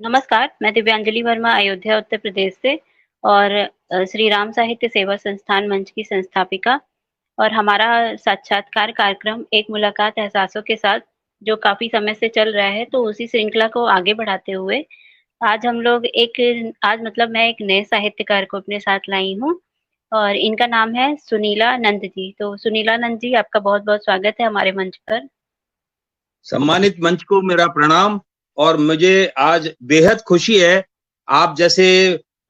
नमस्कार, मैं दिव्यांजलि वर्मा अयोध्या उत्तर प्रदेश से और श्री राम साहित्य सेवा संस्थान मंच की संस्थापिका और हमारा साक्षात्कार कार्यक्रम एक मुलाकात एहसासों के साथ जो काफ़ी समय से चल रहा है, तो उसी श्रृंखला को आगे बढ़ाते हुए आज हम लोग एक आज मतलब मैं एक नए साहित्यकार को अपने साथ लाई हूँ और इनका नाम है सुनीला नंद जी। तो सुनीला नंद जी, आपका बहुत-बहुत स्वागत है हमारे मंच पर। सम्मानित मंच को मेरा प्रणाम। और मुझे आज बेहद खुशी है आप जैसे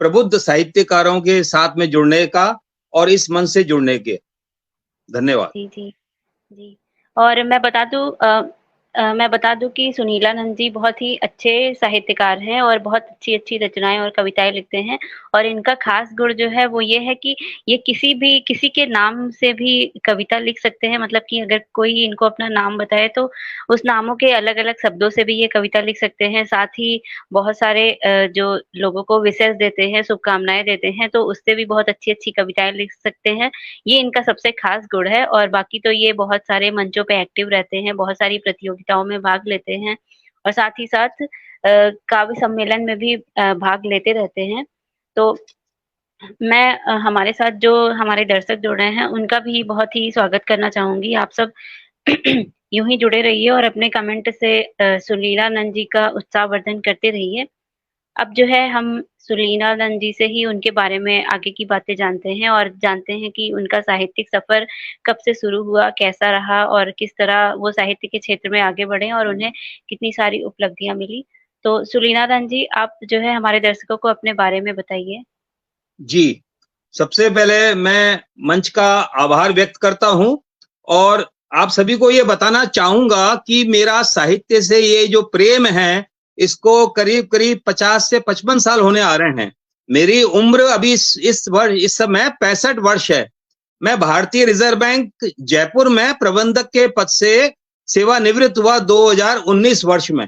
प्रबुद्ध साहित्यकारों के साथ में जुड़ने का और इस मंच से जुड़ने के। धन्यवाद। जी, जी। जी, और मैं बता दूँ कि सुनीला नंद जी बहुत ही अच्छे साहित्यकार हैं और बहुत अच्छी-अच्छी रचनाएँ और कविताएँ लिखते हैं और इनका ख़ास गुण जो है वो ये है कि ये किसी के नाम से भी कविता लिख सकते हैं, मतलब कि अगर कोई इनको अपना नाम बताए तो उस नामों के अलग-अलग शब्दों से भी ये कविता लिख सकते हैं। साथ ही बहुत सारे जो लोगों को विशेष देते हैं, शुभकामनाएँ देते हैं, तो उससे भी बहुत अच्छी-अच्छी कविताएँ लिख सकते हैं। ये इनका सबसे ख़ास गुण है और बाकी तो ये बहुत सारे मंचों पे एक्टिव रहते हैं, बहुत सारी प्रतियोगिताओं में भाग लेते हैं और साथ ही साथ काव्य सम्मेलन में भी भाग लेते रहते हैं। तो मैं हमारे साथ जो हमारे दर्शक जुड़ रहे हैं, उनका भी बहुत ही स्वागत करना चाहूँगी। आप सब यूँ ही जुड़े रहिए और अपने कमेंट से सुलीला नंद जी का उत्साहवर्धन करते रहिए। अब जो है हम सुलीला नंद जी से ही उनके बारे में आगे की बातें जानते हैं और जानते हैं कि उनका साहित्यिक सफ़र कब से शुरू हुआ, कैसा रहा और किस तरह वो साहित्य के क्षेत्र में आगे बढ़े और उन्हें कितनी सारी उपलब्धियाँ मिली। तो सुलीला नंद जी, आप जो है हमारे दर्शकों को अपने बारे में बताइए। जी, सबसे पहले मैं मंच का आभार व्यक्त करता हूं और आप सभी को ये बताना चाहूंगा कि मेरा साहित्य से ये जो प्रेम है, इसको करीब-करीब 50 से 55 साल होने आ रहे हैं। मेरी उम्र अभी इस समय 65 वर्ष है। मैं भारतीय रिजर्व बैंक जयपुर में प्रबंधक के पद से सेवानिवृत्त हुआ 2019 वर्ष में।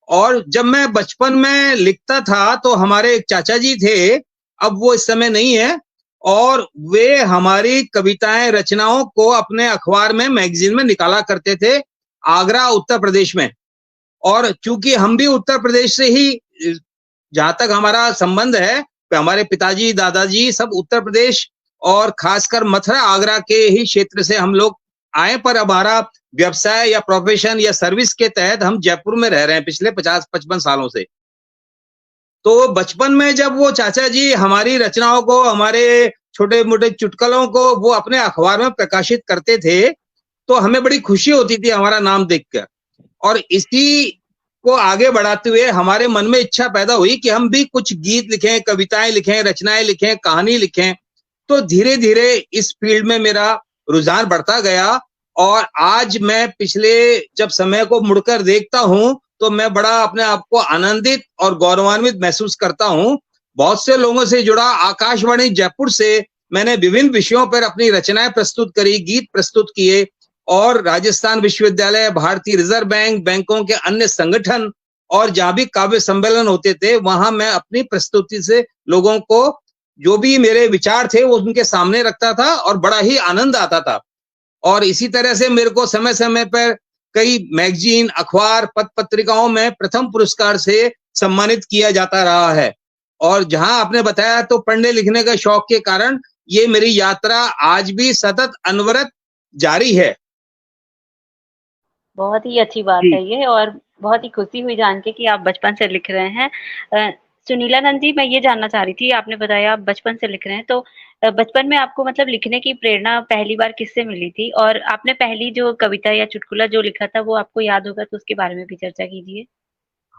और जब मैं बचपन में लिखता था तो हमारे एक चाचा जी थे, अब वो इस समय नहीं है, और वे हमारी कविताएं रचनाओं को अपने अखबार में मैगजीन में निकाला करते थे, आगरा उत्तर प्रदेश में। और चूंकि हम भी उत्तर प्रदेश से ही जहां तक हमारा संबंध है, हमारे पिताजी दादाजी सब उत्तर प्रदेश और खासकर मथुरा आगरा के ही क्षेत्र से हम लोग आए, पर हमारा व्यवसाय या प्रोफेशन या सर्विस के तहत हम जयपुर में रह रहे हैं पिछले 50-55 सालों से। तो बचपन में जब वो चाचा जी हमारी रचनाओं को, हमारे छोटे मोटे चुटकुलों को वो अपने अखबार में प्रकाशित करते थे, तो हमें बड़ी खुशी होती थी हमारा नाम देखकर। और इसी को आगे बढ़ाते हुए हमारे मन में इच्छा पैदा हुई कि हम भी कुछ गीत लिखें, कविताएं लिखें, रचनाएं लिखें, कहानी लिखें। तो धीरे धीरे इस फील्ड में मेरा रुझान बढ़ता गया और आज मैं पिछले जब समय को मुड़कर देखता हूं तो मैं बड़ा अपने आप को आनंदित और गौरवान्वित महसूस करता हूं। बहुत से लोगों से जुड़ा, आकाशवाणी जयपुर से मैंने विभिन्न विषयों पर अपनी रचनाएं प्रस्तुत करी, गीत प्रस्तुत किए, और राजस्थान विश्वविद्यालय, भारतीय रिजर्व बैंक, बैंकों के अन्य संगठन और जहां भी काव्य सम्मेलन होते थे, वहां मैं अपनी प्रस्तुति से लोगों को जो भी मेरे विचार थे वो उनके सामने रखता था और बड़ा ही आनंद आता था। और इसी तरह से मेरे को समय समय पर कई मैगजीन, अखबार, पत्र पत्रिकाओं में प्रथम पुरस्कार से सम्मानित किया जाता रहा है। और जहां आपने बताया तो पढ़ने लिखने का शौक के कारण ये मेरी यात्रा आज भी सतत अनवरत जारी है। बहुत ही अच्छी बात है ये और बहुत ही खुशी हुई जान के कि आप बचपन से लिख रहे हैं। सुनीला नंद जी, मैं ये जानना चाह रही थी, आपने बताया आप बचपन से लिख रहे हैं, तो बचपन में आपको मतलब लिखने की प्रेरणा पहली बार किससे मिली थी? और आपने पहली जो कविता या चुटकुला जो लिखा था वो आपको याद होगा तो उसके बारे में भी चर्चा कीजिए।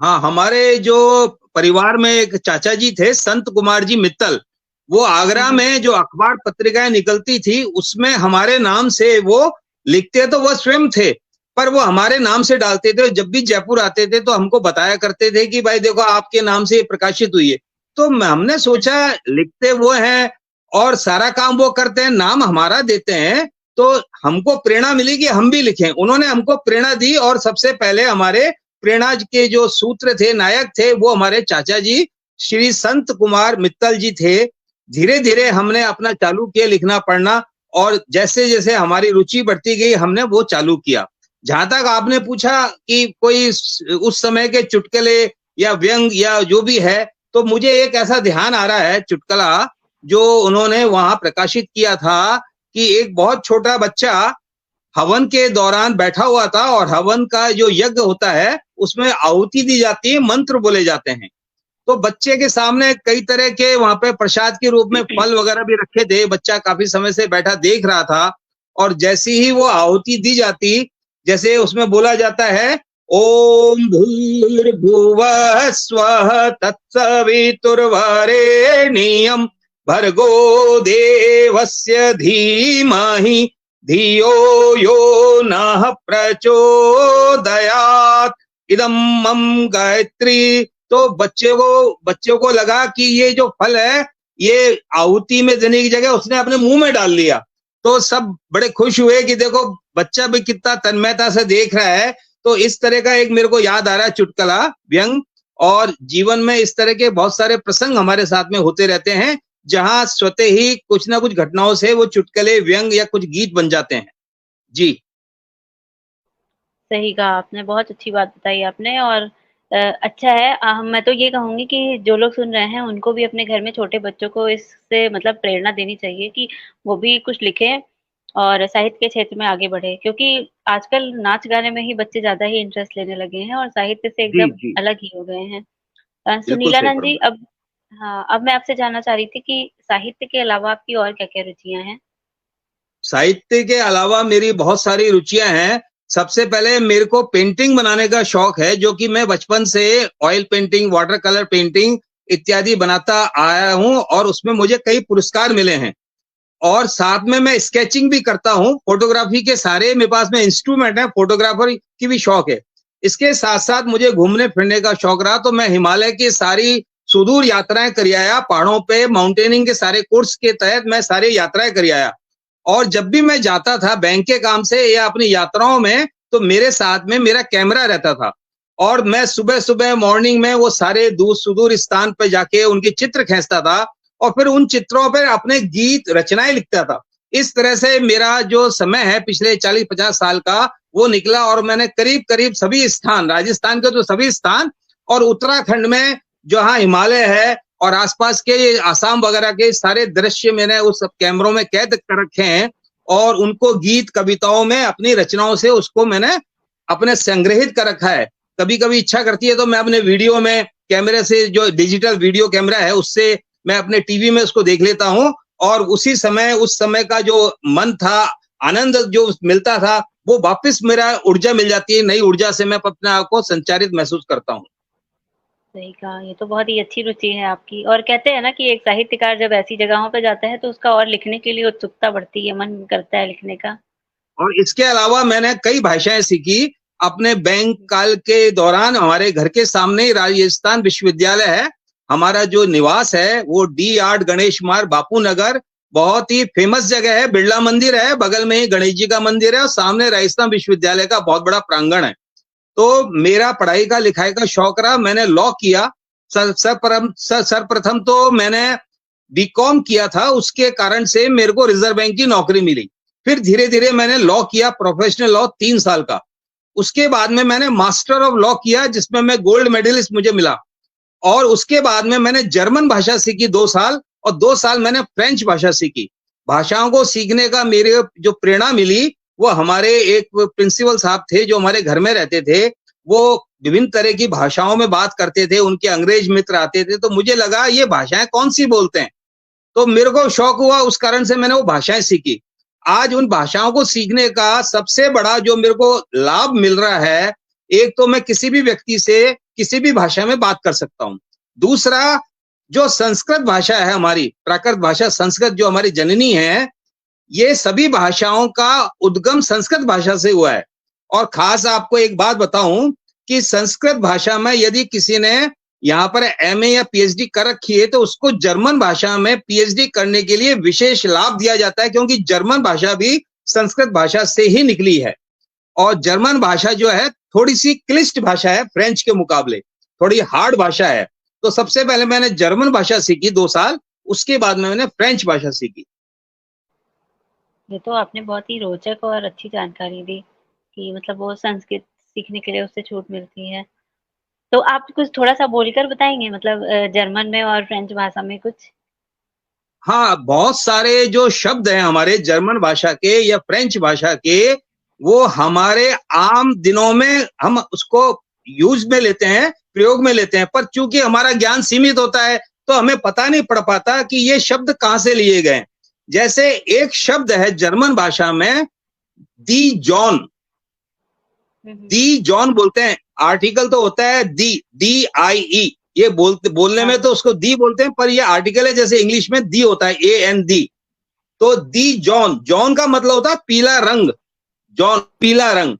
हाँ, हमारे जो परिवार में एक चाचा जी थे, संत कुमार जी मित्तल, वो आगरा में जो अखबार पत्रिकाएं निकलती थी उसमें हमारे नाम से वो लिखते, तो वो स्वयं थे पर वो हमारे नाम से डालते थे। जब भी जयपुर आते थे तो हमको बताया करते थे कि भाई देखो आपके नाम से ये प्रकाशित हुई है। तो हमने सोचा लिखते वो हैं और सारा काम वो करते हैं, नाम हमारा देते हैं, तो हमको प्रेरणा मिली कि हम भी लिखें। उन्होंने हमको प्रेरणा दी और सबसे पहले हमारे प्रेरणा के जो सूत्र थे, नायक थे, वो हमारे चाचा जी श्री संत कुमार मित्तल जी थे। धीरे धीरे हमने अपना चालू किया लिखना पढ़ना और जैसे जैसे हमारी रुचि बढ़ती गई हमने वो चालू किया। जहां तक आपने पूछा कि कोई उस समय के चुटकुले या व्यंग या जो भी है, तो मुझे एक ऐसा ध्यान आ रहा है चुटकुला जो उन्होंने वहां प्रकाशित किया था कि एक बहुत छोटा बच्चा हवन के दौरान बैठा हुआ था और हवन का जो यज्ञ होता है उसमें आहुति दी जाती है, मंत्र बोले जाते हैं। तो बच्चे के सामने कई तरह के वहां पे प्रसाद के रूप में फल वगैरह भी रखे थे। बच्चा काफी समय से बैठा देख रहा था और जैसे ही वो आहुति दी जाती, जैसे उसमें बोला जाता है, ओम भूर्भुवः स्वः तत्सवितुर्वरेण्यं भर्गो देवस्य धीमहि धियो यो नः प्रचोदयात् इदं मम गायत्री। तो बच्चों को लगा कि ये जो फल है ये आहुति में देने की जगह उसने अपने मुंह में डाल लिया। तो सब बड़े खुश हुए कि देखो बच्चा भी कितना तन्मयता से देख रहा है। तो इस तरह का एक मेरे को याद आ रहा है चुटकुला, व्यंग। और जीवन में इस तरह के बहुत सारे प्रसंग हमारे साथ में होते रहते हैं जहां स्वतः ही कुछ ना कुछ घटनाओं से वो चुटकुले, व्यंग या कुछ गीत बन जाते हैं। जी सही कहा आपने, बहुत अच्छी बात बताई आपने। और अच्छा है, मैं तो ये कहूँगी कि जो लोग सुन रहे हैं उनको भी अपने घर में छोटे बच्चों को इससे मतलब प्रेरणा देनी चाहिए कि वो भी कुछ लिखें और साहित्य के क्षेत्र में आगे बढ़े, क्योंकि आजकल नाच गाने में ही बच्चे ज़्यादा ही इंटरेस्ट लेने लगे हैं और साहित्य से जी एकदम जी, अलग ही हो गए हैं। बिल्कुल सही सुनीलानंद जी, फरमाया। अब हाँ, अब मैं आपसे जानना चाह रही थी कि साहित्य के अलावा आपकी और क्या-क्या रुचियाँ हैं? साहित्य के अलावा मेरी बहुत सारी रुचियां हैं। सबसे पहले मेरे को पेंटिंग बनाने का शौक है, जो कि मैं बचपन से oil painting, water colour painting इत्यादि बनाता आया हूं और उसमें मुझे कई पुरस्कार मिले हैं। और साथ में मैं स्केचिंग भी करता हूं। फोटोग्राफी के सारे मेरे पास में इंस्ट्रूमेंट है, फोटोग्राफर की भी शौक है। इसके साथ साथ मुझे घूमने फिरने का शौक रहा, तो मैं हिमालय की सारी सुदूर यात्राएं कर आया। पहाड़ों पे माउंटेनिंग के सारे कोर्स के तहत मैं सारी यात्राएं कर आया। और जब भी मैं जाता था बैंक के काम से या अपनी यात्राओं में, तो मेरे साथ में मेरा कैमरा रहता था और मैं सुबह सुबह मॉर्निंग में वो सारे दूर सुदूर स्थान पर जाके उनके चित्र खींचता था और फिर उन चित्रों पर अपने गीत रचनाएं लिखता था। इस तरह से मेरा जो समय है पिछले 40-50 साल का वो निकला और मैंने करीब करीब सभी स्थान, राजस्थान के तो सभी स्थान और उत्तराखंड में जहाँ हिमालय है और आसपास के आसाम वगैरह के सारे दृश्य मैंने उस कैमरों में कैद कर रखे हैं और उनको गीत कविताओं में अपनी रचनाओं से उसको मैंने अपने संग्रहित कर रखा है। कभी कभी इच्छा करती है तो मैं अपने वीडियो में कैमरे से, जो डिजिटल वीडियो कैमरा है उससे मैं अपने टीवी में उसको देख लेता हूँ और उसी समय उस समय का जो मन था, आनंद जो मिलता था, वो वापस मेरा ऊर्जा मिल जाती है। नई ऊर्जा से मैं अपने आप को संचारित महसूस करता हूँ। सही कहा, ये तो बहुत ही अच्छी रुचि है आपकी। और कहते हैं ना कि एक साहित्यकार जब ऐसी जगहों पे जाता है तो उसका और लिखने के लिए उत्सुकता बढ़ती है, मन करता है लिखने का। और इसके अलावा मैंने कई भाषाएं सीखी। अपने बैंक काल के दौरान हमारे घर के सामने ही राजस्थान विश्वविद्यालय है। हमारा जो निवास है वो डी आर्ट गणेश मार्ग, बापू नगर, बहुत ही फेमस जगह है। बिरला मंदिर है, बगल में ही गणेश जी का मंदिर है और सामने राजस्थान विश्वविद्यालय का बहुत बड़ा प्रांगण है। तो मेरा पढ़ाई का लिखाई का शौक रहा, मैंने लॉ किया। सर्वप्रथम तो मैंने बीकॉम किया था, उसके कारण से मेरे को रिजर्व बैंक की नौकरी मिली। फिर धीरे धीरे मैंने लॉ किया, प्रोफेशनल लॉ 3 साल का। उसके बाद में मैंने मास्टर ऑफ लॉ किया जिसमें मैं गोल्ड मेडलिस्ट मुझे मिला। और उसके बाद में मैंने जर्मन भाषा सीखी 2 साल और 2 साल मैंने फ्रेंच भाषा सीखी। भाषाओं को सीखने का मेरे जो प्रेरणा मिली वो हमारे एक प्रिंसिपल साहब थे जो हमारे घर में रहते थे। वो विभिन्न तरह की भाषाओं में बात करते थे, उनके अंग्रेज मित्र आते थे, तो मुझे लगा ये भाषाएं कौन सी बोलते हैं। तो मेरे को शौक हुआ, उस कारण से मैंने वो भाषाएं सीखी। आज उन भाषाओं को सीखने का सबसे बड़ा जो मेरे को लाभ मिल रहा है, एक तो मैं किसी भी व्यक्ति से किसी भी भाषा में बात कर सकता हूं। दूसरा, जो संस्कृत भाषा है हमारी प्राकृत भाषा संस्कृत जो हमारी जननी है, ये सभी भाषाओं का उद्गम संस्कृत भाषा से हुआ है। और खास आपको एक बात बताऊं कि संस्कृत भाषा में यदि किसी ने यहाँ पर एमए या पीएचडी कर रखी है तो उसको जर्मन भाषा में पीएचडी करने के लिए विशेष लाभ दिया जाता है, क्योंकि जर्मन भाषा भी संस्कृत भाषा से ही निकली है। और जर्मन भाषा जो है थोड़ी सी क्लिष्ट भाषा है, फ्रेंच के मुकाबले थोड़ी हार्ड भाषा है। तो सबसे पहले मैंने जर्मन भाषा सीखी 2 साल, उसके बाद में मैंने फ्रेंच भाषा सीखी। ये तो आपने बहुत ही रोचक और अच्छी जानकारी दी कि मतलब वो संस्कृत सीखने के लिए उससे छूट मिलती है। तो आप कुछ थोड़ा-सा बोलकर बताएँगे मतलब जर्मन में और फ्रेंच भाषा में कुछ? हाँ, बहुत सारे जो शब्द हैं हमारे जर्मन भाषा के या फ्रेंच भाषा के, वो हमारे आम दिनों में हम उसको यूज़ में लेते हैं, प्रयोग में लेते हैं, पर चूँकि हमारा ज्ञान सीमित होता है, तो हमें पता नहीं पड़ पाता कि ये शब्द कहाँ से लिए गए। जैसे एक शब्द है जर्मन भाषा में दी जॉन, हुँ, हुँ। दी जॉन बोलते हैं, आर्टिकल तो होता है DIE, ये बोलने में हाँ। तो उसको दी बोलते हैं, पर ये आर्टिकल है, जैसे इंग्लिश में दी होता है AND। तो दी जॉन, जॉन का मतलब होता है पीला रंग, जॉन पीला रंग।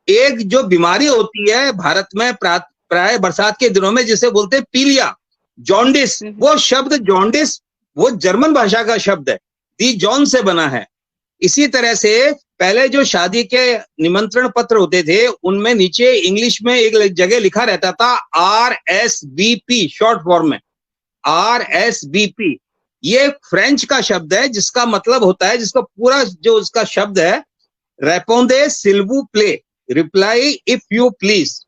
एक जो बीमारी होती है भारत में प्राय बरसात के दिनों में, जिसे बोलते हैं पीलिया, जॉन्डिस, हुँ, हुँ। वो शब्द जॉन्डिस वो जर्मन भाषा का शब्द है, दी जॉन से बना है। इसी तरह से पहले जो शादी के निमंत्रण पत्र होते थे, उनमें नीचे इंग्लिश में एक जगह लिखा रहता था RSVP, शॉर्ट फॉर्म में RSVP। ये फ्रेंच का शब्द है, जिसका मतलब होता है, जिसका पूरा जो उसका शब्द है, रेपोंदे सिल्वू प्ले, रिप्लाई इफ यू प्लीज।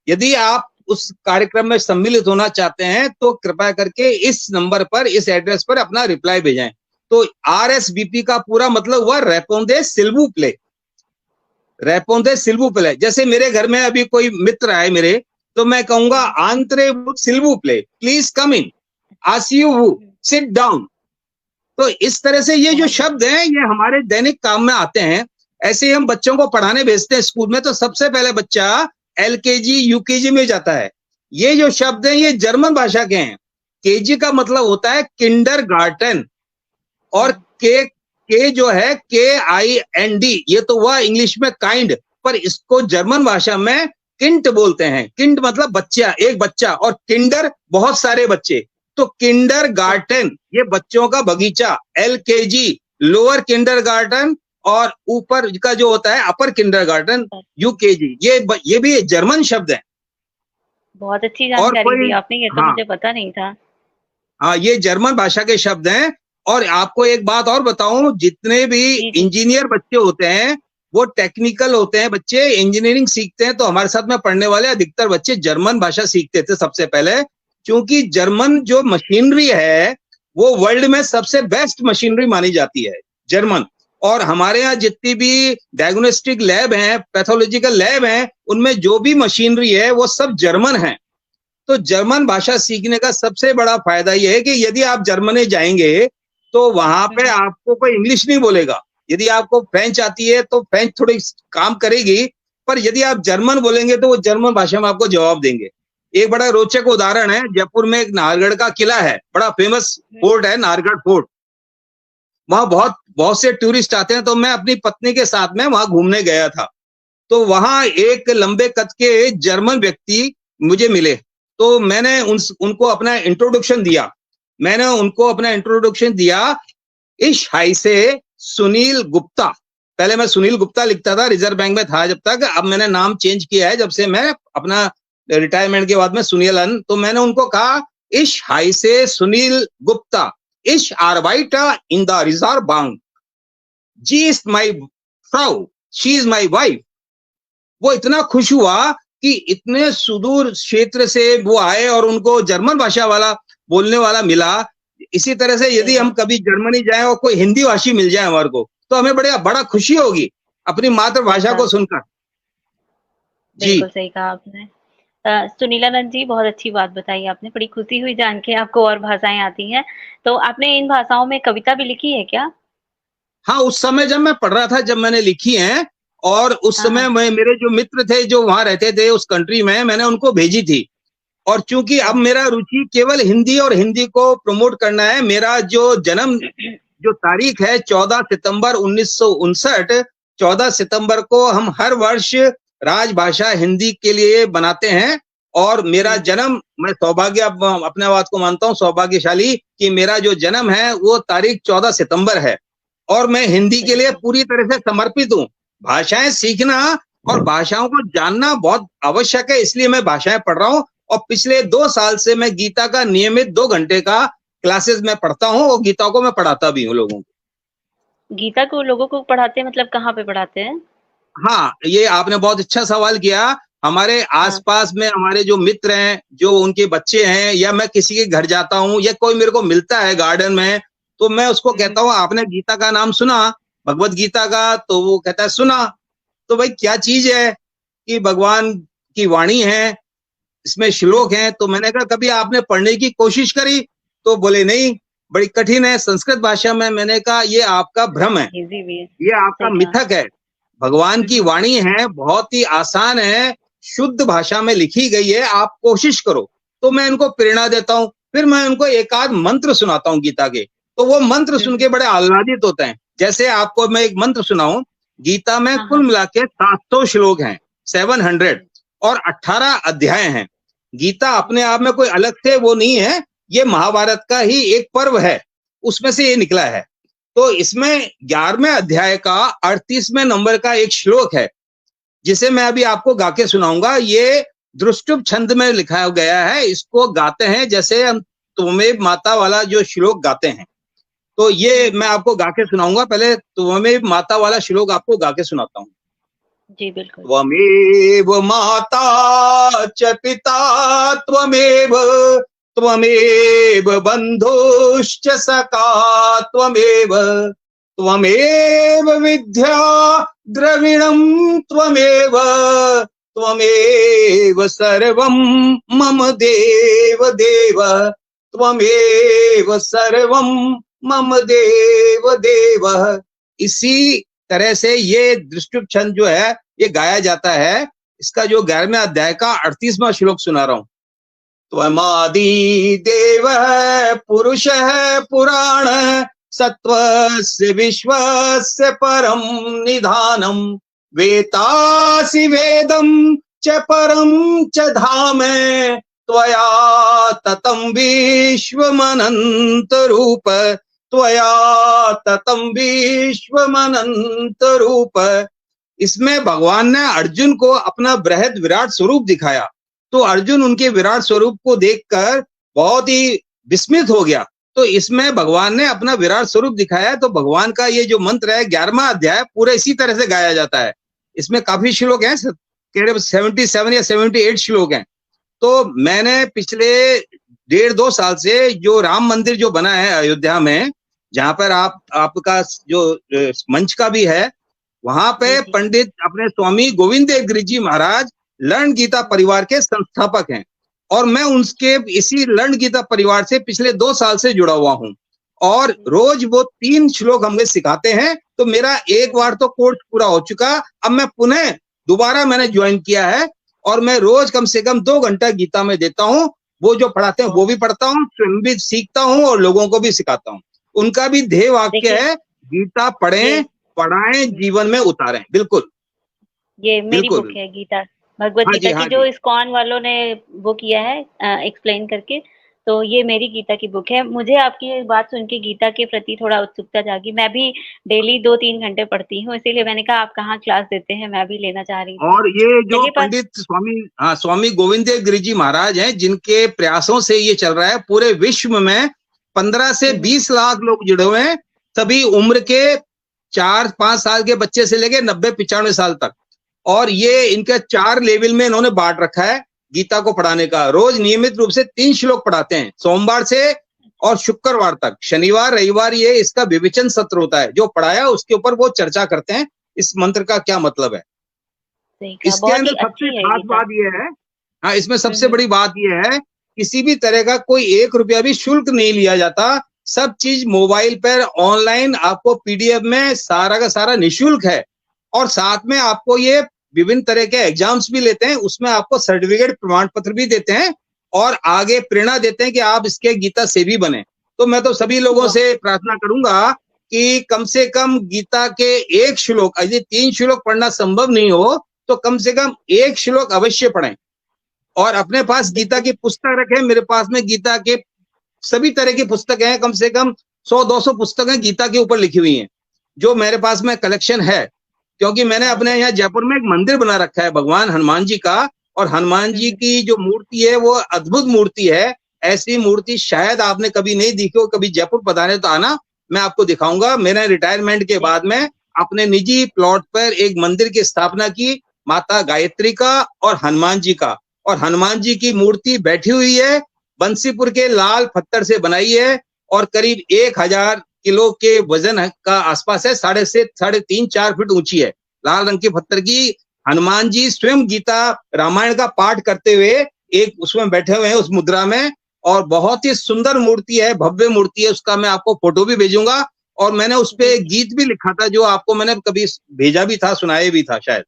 यदि आप उस कार्यक्रम में सम्मिलित होना चाहते हैं तो कृपया करके इस नंबर पर, इस एड्रेस पर अपना रिप्लाई भेजें। तो RSVP का पूरा मतलब हुआ रेपोंदे सिल्वू प्ले, रेपोंदे सिल्वू प्ले। जैसे मेरे घर में अभी कोई मित्र आए मेरे, तो मैं कहूंगा आंत्रे सिल्वू प्ले, प्लीज कम इन, आसियू सिट डाउन। तो इस तरह से ये जो बहुत शब्द हैं, ये हमारे दैनिक काम में आते हैं। ऐसे ही हम बच्चों को पढ़ाने भेजते हैं स्कूल में, तो सबसे पहले बच्चा LKG UKG में जाता है। ये जो शब्द हैं, ये जर्मन भाषा के हैं। KG का मतलब होता है किंडरगार्टन, और के जो है KIND, ये तो हुआ इंग्लिश में काइंड, पर इसको जर्मन भाषा में किंट बोलते हैं। किंट मतलब बच्चा, एक बच्चा, और किंडर बहुत सारे बच्चे। तो किंडरगार्टन ये बच्चों का बगीचा, LKG लोअर किंडरगार्टन, और ऊपर का जो होता है अपर किंडरगार्टन UKG, ये भी जर्मन शब्द है। बहुत अच्छी और जानकारी दी कोई, आपने, ये तो हाँ मुझे पता नहीं था। हाँ, ये जर्मन भाषा के शब्द हैं। और आपको एक बात और बताऊं, जितने भी जी, जी। इंजीनियर बच्चे होते हैं, वो टेक्निकल होते हैं बच्चे, इंजीनियरिंग सीखते हैं, तो हमारे साथ में पढ़ने वाले अधिकतर बच्चे जर्मन भाषा सीखते थे सबसे पहले, क्योंकि जर्मन जो मशीनरी है, वो वर्ल्ड में सबसे बेस्ट मशीनरी मानी जाती है, जर्मन। और हमारे यहाँ जितनी भी डायग्नोस्टिक लैब हैं, पैथोलॉजिकल लैब हैं, उनमें जो भी मशीनरी है, वो सब जर्मन है। तो जर्मन भाषा सीखने का सबसे बड़ा फायदा यह है कि यदि आप जर्मनी जाएंगे, तो वहां पे आपको कोई इंग्लिश नहीं बोलेगा। यदि आपको फ्रेंच आती है तो फ्रेंच थोड़ी काम करेगी, पर यदि आप जर्मन बोलेंगे तो वो जर्मन भाषा में आपको जवाब देंगे। एक बड़ा रोचक उदाहरण है, जयपुर में एक नाहरगढ़ का किला है, बड़ा फेमस फोर्ट है नाहरगढ़ फोर्ट। वहां बहुत बहुत से टूरिस्ट आते हैं, तो मैं अपनी पत्नी के साथ में वहां घूमने गया था। तो वहां एक लंबे कद के जर्मन व्यक्ति मुझे मिले, तो मैंने उनको अपना इंट्रोडक्शन दिया। इश हाई से सुनील गुप्ता। पहले मैं सुनील गुप्ता लिखता था, रिजर्व बैंक में था जब तक, अब मैंने नाम चेंज किया है जब से मैं अपना रिटायरमेंट के बाद में सुनीलन। तो मैंने उनको कहा, इश हाई से सुनील गुप्ता, इश आरवाइटा इन द रिजर्व बैंक, जी इज माई फ्राउ, शी इज माई वाइफ। वो इतना खुश हुआ कि इतने सुदूर क्षेत्र से वो आए और उनको जर्मन भाषा वाला बोलने वाला मिला। इसी तरह से यदि हम कभी जर्मनी जाएं और कोई हिंदी भाषी मिल जाए हमारे को, तो हमें बड़ा खुशी होगी अपनी मातृभाषा को सुनकर। जी, बिल्कुल सही कहा आपने। सुनीलानंद जी, बहुत अच्छी बात बताई आपने, बड़ी खुशी हुई जान के आपको और भाषाएँ आती हैं। तो आपने इन भाषाओं में कविता भी लिखी है क्या? हाँ, उस समय जब मैं पढ़ रहा था, जब मैंने लिखी हैं, और उस हाँ, समय हाँ। मेरे जो मित्र थे जो वहां रहते थे उस कंट्री में, मैंने उनको भेजी थी। और चूंकि अब मेरा रुचि केवल हिंदी और हिंदी को प्रमोट करना है, मेरा जो जन्म जो तारीख है 14 सितंबर 1959, 14 सितंबर को हम हर वर्ष राजभाषा हिंदी के लिए बनाते हैं। और मेरा जन्म, मैं सौभाग्य अपने बात को मानता हूँ सौभाग्यशाली कि मेरा जो जन्म है वो तारीख 14 सितंबर है, और मैं हिंदी के लिए पूरी तरह से समर्पित हूँ। भाषाएं सीखना और भाषाओं को जानना बहुत आवश्यक है, इसलिए मैं भाषाएं पढ़ रहा हूँ। और पिछले 2 साल से मैं गीता का नियमित 2 घंटे का क्लासेस में पढ़ता हूँ, और गीता को मैं पढ़ाता भी हूँ लोगों को। गीता को लोगों को पढ़ाते हैं मतलब कहाँ पे पढ़ाते हैं? हाँ, ये आपने बहुत अच्छा सवाल किया। हमारे हाँ। आसपास में हमारे जो मित्र हैं, जो उनके बच्चे हैं, या मैं किसी के घर जाता हूँ या कोई मेरे को मिलता है गार्डन में, तो मैं उसको कहता हूँ आपने गीता का नाम सुना, भगवत गीता का? तो वो कहता है सुना। तो भाई क्या चीज है कि भगवान की वाणी है, इसमें श्लोक हैं, तो मैंने कहा कभी आपने पढ़ने की कोशिश करी? तो बोले नहीं, बड़ी कठिन है संस्कृत भाषा में। मैंने कहा ये आपका भ्रम है, इजी भी है। ये आपका सही कहा। मिथक है। भगवान की वाणी है, बहुत ही आसान है, शुद्ध भाषा में लिखी गई है, आप कोशिश करो। तो मैं इनको प्रेरणा देता हूँ, फिर मैं उनको एक आध मंत्र सुनाता हूँ गीता के, तो वो मंत्र सुन के बड़े आह्लादित होते हैं। जैसे आपको मैं एक मंत्र सुनाऊं, गीता में हाँ, कुल हाँ। मिला के 700 श्लोक हैं, 700, और 18 अध्याय हैं। गीता अपने आप में कोई अलग से वो नहीं है, ये महाभारत का ही एक पर्व है, उसमें से ये निकला है। तो इसमें 11वें अध्याय का 38वें नंबर का एक श्लोक है, जिसे मैं अभी आपको गा के सुनाऊंगा। ये द्रुष्टुप छंद में लिखा गया है, इसको गाते हैं जैसे हम त्वमेव माता वाला जो श्लोक गाते हैं। तो ये मैं आपको गा के सुनाऊंगा। पहले त्वमेव माता वाला श्लोक आपको गा के सुनाता हूँ। जी बिल्कुल। त्वमेव माता च पिता त्वमेव, त्वमेव बन्धुश्च सखा त्वमेव, त्वमेव विद्या द्रविणं त्वमेव, त्वमेव सर्वं मम देव देव, त्वमेव सर्वं मम देव देव। इसी तरह से ये दृष्टुप छंद जो है ये गाया जाता है। इसका जो 11वें अध्याय का 38वां श्लोक सुना रहा हूं। त्वमादि देव पुरुष पुराण, सत्वस्य विश्वस्य परम निधानम, वेतासि वेदम च परम च धाम, त्वया ततं विश्वमनंत रूप, त्वया ततं विश्वमनंत रूप। इसमें भगवान ने अर्जुन को अपना बृहद विराट स्वरूप दिखाया, तो अर्जुन उनके विराट स्वरूप को देखकर बहुत ही विस्मित हो गया। तो इसमें भगवान ने अपना विराट स्वरूप दिखाया। तो भगवान का ये जो मंत्र है 11वां अध्याय पूरा इसी तरह से गाया जाता है। इसमें काफी श्लोक हैं, कह रहे 77 या 78 श्लोक हैं। तो मैंने पिछले 1.5-2 साल से जो राम मंदिर जो बना है अयोध्या में, जहां पर आपका जो मंच का भी है, वहां पे पंडित अपने स्वामी गोविंद देव गिरि जी महाराज लर्ण गीता परिवार के संस्थापक हैं, और मैं उनके इसी लर्ण गीता परिवार से पिछले 2 साल से जुड़ा हुआ हूं। और रोज वो 3 श्लोक हमें सिखाते हैं। तो मेरा एक बार तो कोर्स पूरा हो चुका, अब मैं पुनः दोबारा मैंने ज्वाइन किया है, और मैं रोज कम से कम 2 घंटा गीता में देता हूँ। वो जो पढ़ाते हैं वो भी पढ़ता हूँ, स्वयं भी सीखता हूँ और लोगों को भी सिखाता हूँ। उनका भी ध्येय वाक्य है, गीता पढ़ें, पढ़ाएं, जीवन में उतारें। बिल्कुल, ये मेरी बुक है गीता, भगवत गीता की, जो इस्कॉन वालों ने वो किया है एक्सप्लेन करके। तो ये मेरी गीता की बुक है। मुझे आपकी बात सुन के गीता के प्रति थोड़ा उत्सुकता जागी। मैं भी डेली 2-3 घंटे पढ़ती हूँ, इसीलिए मैंने कहा आप कहाँ क्लास देते हैं, मैं भी लेना चाह रही थी। और ये जो पंडित स्वामी गोविंद देव गिरि जी महाराज हैं, जिनके प्रयासों से ये चल रहा है, पूरे विश्व में 15 से 20 लाख लोग जुड़े हुए हैं, सभी उम्र के 4-5 साल के बच्चे से लेके 90-95 साल तक। और ये इनका 4 लेवल में इन्होंने बांट रखा है गीता को पढ़ाने का। रोज नियमित रूप से 3 श्लोक पढ़ाते हैं, सोमवार से और शुक्रवार तक। शनिवार रविवार ये इसका विवेचन सत्र होता है, जो पढ़ाया उसके ऊपर वो चर्चा करते हैं इस मंत्र का क्या मतलब है। इसके अंदर सबसे खास बात यह है, हाँ, इसमें सबसे बड़ी बात यह है, किसी भी तरह का कोई 1 रुपया भी शुल्क नहीं लिया जाता। सब चीज मोबाइल पर ऑनलाइन आपको PDF में सारा का सारा निःशुल्क है। और साथ में आपको ये विभिन्न तरह के एग्जाम्स भी लेते हैं, उसमें आपको सर्टिफिकेट प्रमाण पत्र भी देते हैं, और आगे प्रेरणा देते हैं कि आप इसके गीता सेवी बने। तो मैं तो सभी लोगों से प्रार्थना करूंगा कि कम से कम गीता के 1 श्लोक, यदि 3 श्लोक पढ़ना संभव नहीं हो तो कम से कम 1 श्लोक अवश्य पढ़ें, और अपने पास गीता की पुस्तक रखें। मेरे पास में गीता के सभी तरह की पुस्तकें हैं, कम से कम 100-200 पुस्तकें गीता के ऊपर लिखी हुई हैं, जो मेरे पास में कलेक्शन है। क्योंकि मैंने अपने यहाँ जयपुर में एक मंदिर बना रखा है भगवान हनुमान जी का, और हनुमान जी की जो मूर्ति है वो अद्भुत मूर्ति है। ऐसी मूर्ति शायद आपने कभी नहीं देखी हो। कभी जयपुर पधारे तो आना, मैं आपको दिखाऊंगा। मैंने रिटायरमेंट के बाद में अपने निजी प्लॉट पर एक मंदिर की स्थापना की, माता गायत्री का और हनुमान जी का। और हनुमान जी की मूर्ति बैठी हुई है, बंसीपुर के लाल पत्थर से बनाई है और करीब 1000 किलो के वजन का आसपास है, 3.5-4 फीट ऊंची है, लाल रंग के पत्थर की। हनुमान जी स्वयं गीता रामायण का पाठ करते हुए एक उसमें बैठे हुए हैं उस मुद्रा में, और बहुत ही सुंदर मूर्ति है, भव्य मूर्ति है। उसका मैं आपको फोटो भी भेजूंगा, और मैंने उस पे एक गीत भी लिखा था जो आपको मैंने कभी भेजा भी था, सुनाया भी था शायद।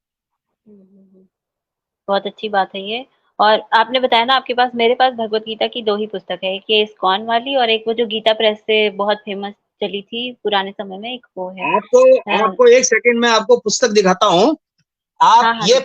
बहुत अच्छी बात है ये। और आपने बताया ना आपके पास, मेरे पास भगवत गीता की 2 ही पुस्तक है, एक ये इस्कॉन वाली और एक वो जो गीता प्रेस से बहुत फेमस चली थी पुराने समय में, एक वो है। आपको आपको एक सेकंड में आपको पुस्तक दिखाता हूँ। आप हाँ, हाँ, दिखाइए।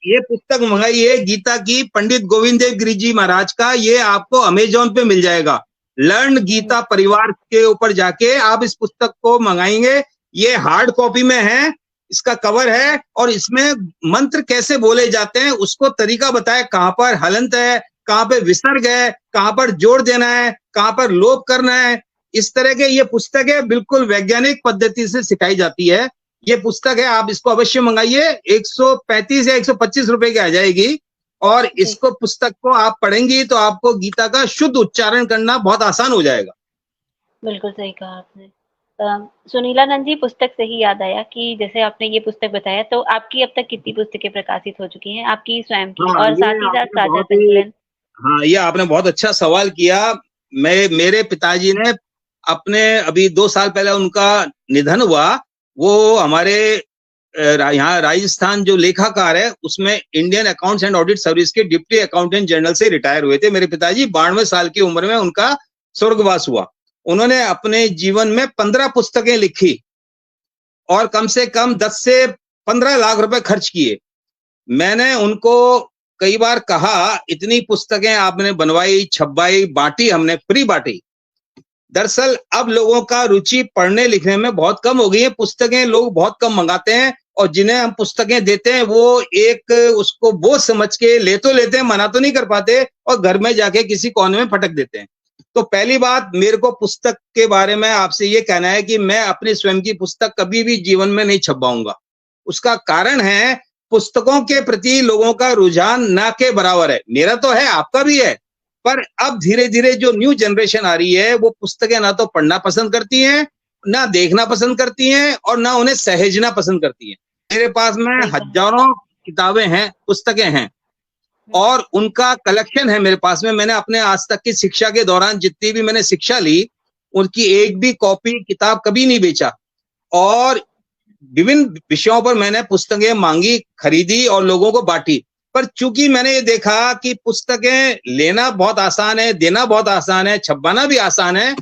ये पुस्तक मंगाइए गीता की, पंडित गोविंद देव गिरी जी महाराज का। ये आपको अमेजोन पे मिल जाएगा। लर्न गीता परिवार के ऊपर जाके आप इस पुस्तक को मंगाएंगे। ये हार्ड कॉपी में है, इसका कवर है, और इसमें मंत्र कैसे बोले जाते हैं उसको तरीका बताया, कहाँ पर हलंत है, कहाँ पे विसर्ग है, कहाँ पर जोड़ देना है, कहाँ पर लोप करना है। इस तरह के ये पुस्तक है, बिल्कुल वैज्ञानिक पद्धति से सिखाई जाती है। ये पुस्तक है, आप इसको अवश्य मंगाइए। 135 या 125 रुपए की आ जाएगी। और इसको पुस्तक को आप पढ़ेंगी तो आपको गीता का शुद्ध उच्चारण करना बहुत आसान हो जाएगा। बिल्कुल सही कहा आपने। सुनीला नंद जी, पुस्तक से ही याद आया कि जैसे आपने ये पुस्तक बताया, तो आपकी अब तक कितनी पुस्तकें प्रकाशित हो चुकी हैं, आपकी स्वयं की, हाँ, और ये साथ ही साथ आपने साझा बहुत ही संकलन? हाँ, ये आपने बहुत अच्छा सवाल किया। मेरे पिताजी ने अपने अभी 2 साल पहले उनका निधन हुआ। वो हमारे यहाँ राजस्थान जो लेखाकार है उसमें Indian accounts and audit service के डिप्टी अकाउंटेंट जनरल से रिटायर हुए थे मेरे पिताजी। 92 साल की उम्र में उनका स्वर्गवास हुआ। उन्होंने अपने जीवन में 15 पुस्तकें लिखी और कम से कम 10 से 15 लाख रुपए खर्च किए। मैंने उनको कई बार कहा, इतनी पुस्तकें आपने बनवाई, छपवाई, बांटी, हमने फ्री बांटी। दरअसल अब लोगों का रुचि पढ़ने लिखने में बहुत कम हो गई है। पुस्तकें लोग बहुत कम मंगाते हैं, और जिन्हें हम पुस्तकें देते हैं वो एक उसको बोझ समझ के ले तो लेते हैं, मना तो नहीं कर पाते, और घर में जाके किसी कोने में पटक देते हैं। तो पहली बात, मेरे को पुस्तक के बारे में आपसे ये कहना है कि मैं अपनी स्वयं की पुस्तक कभी भी जीवन में नहीं छपवाऊंगा। उसका कारण है, पुस्तकों के प्रति लोगों का रुझान ना के बराबर है। मेरा तो है, आपका भी है, पर अब धीरे धीरे जो न्यू जनरेशन आ रही है वो पुस्तकें ना तो पढ़ना पसंद करती हैं, ना देखना पसंद करती हैं, और ना उन्हें सहेजना पसंद करती हैं। मेरे पास में हजारों किताबें हैं, पुस्तकें हैं, और उनका कलेक्शन है मेरे पास में। मैंने अपने आज तक की शिक्षा के दौरान जितनी भी मैंने शिक्षा ली, उनकी एक भी कॉपी किताब कभी नहीं बेचा। और विभिन्न विषयों पर मैंने पुस्तकें मांगी, खरीदी और लोगों को बांटी। पर चूंकि मैंने ये देखा कि पुस्तकें लेना बहुत आसान है, देना बहुत आसान है, छपवाना भी आसान है,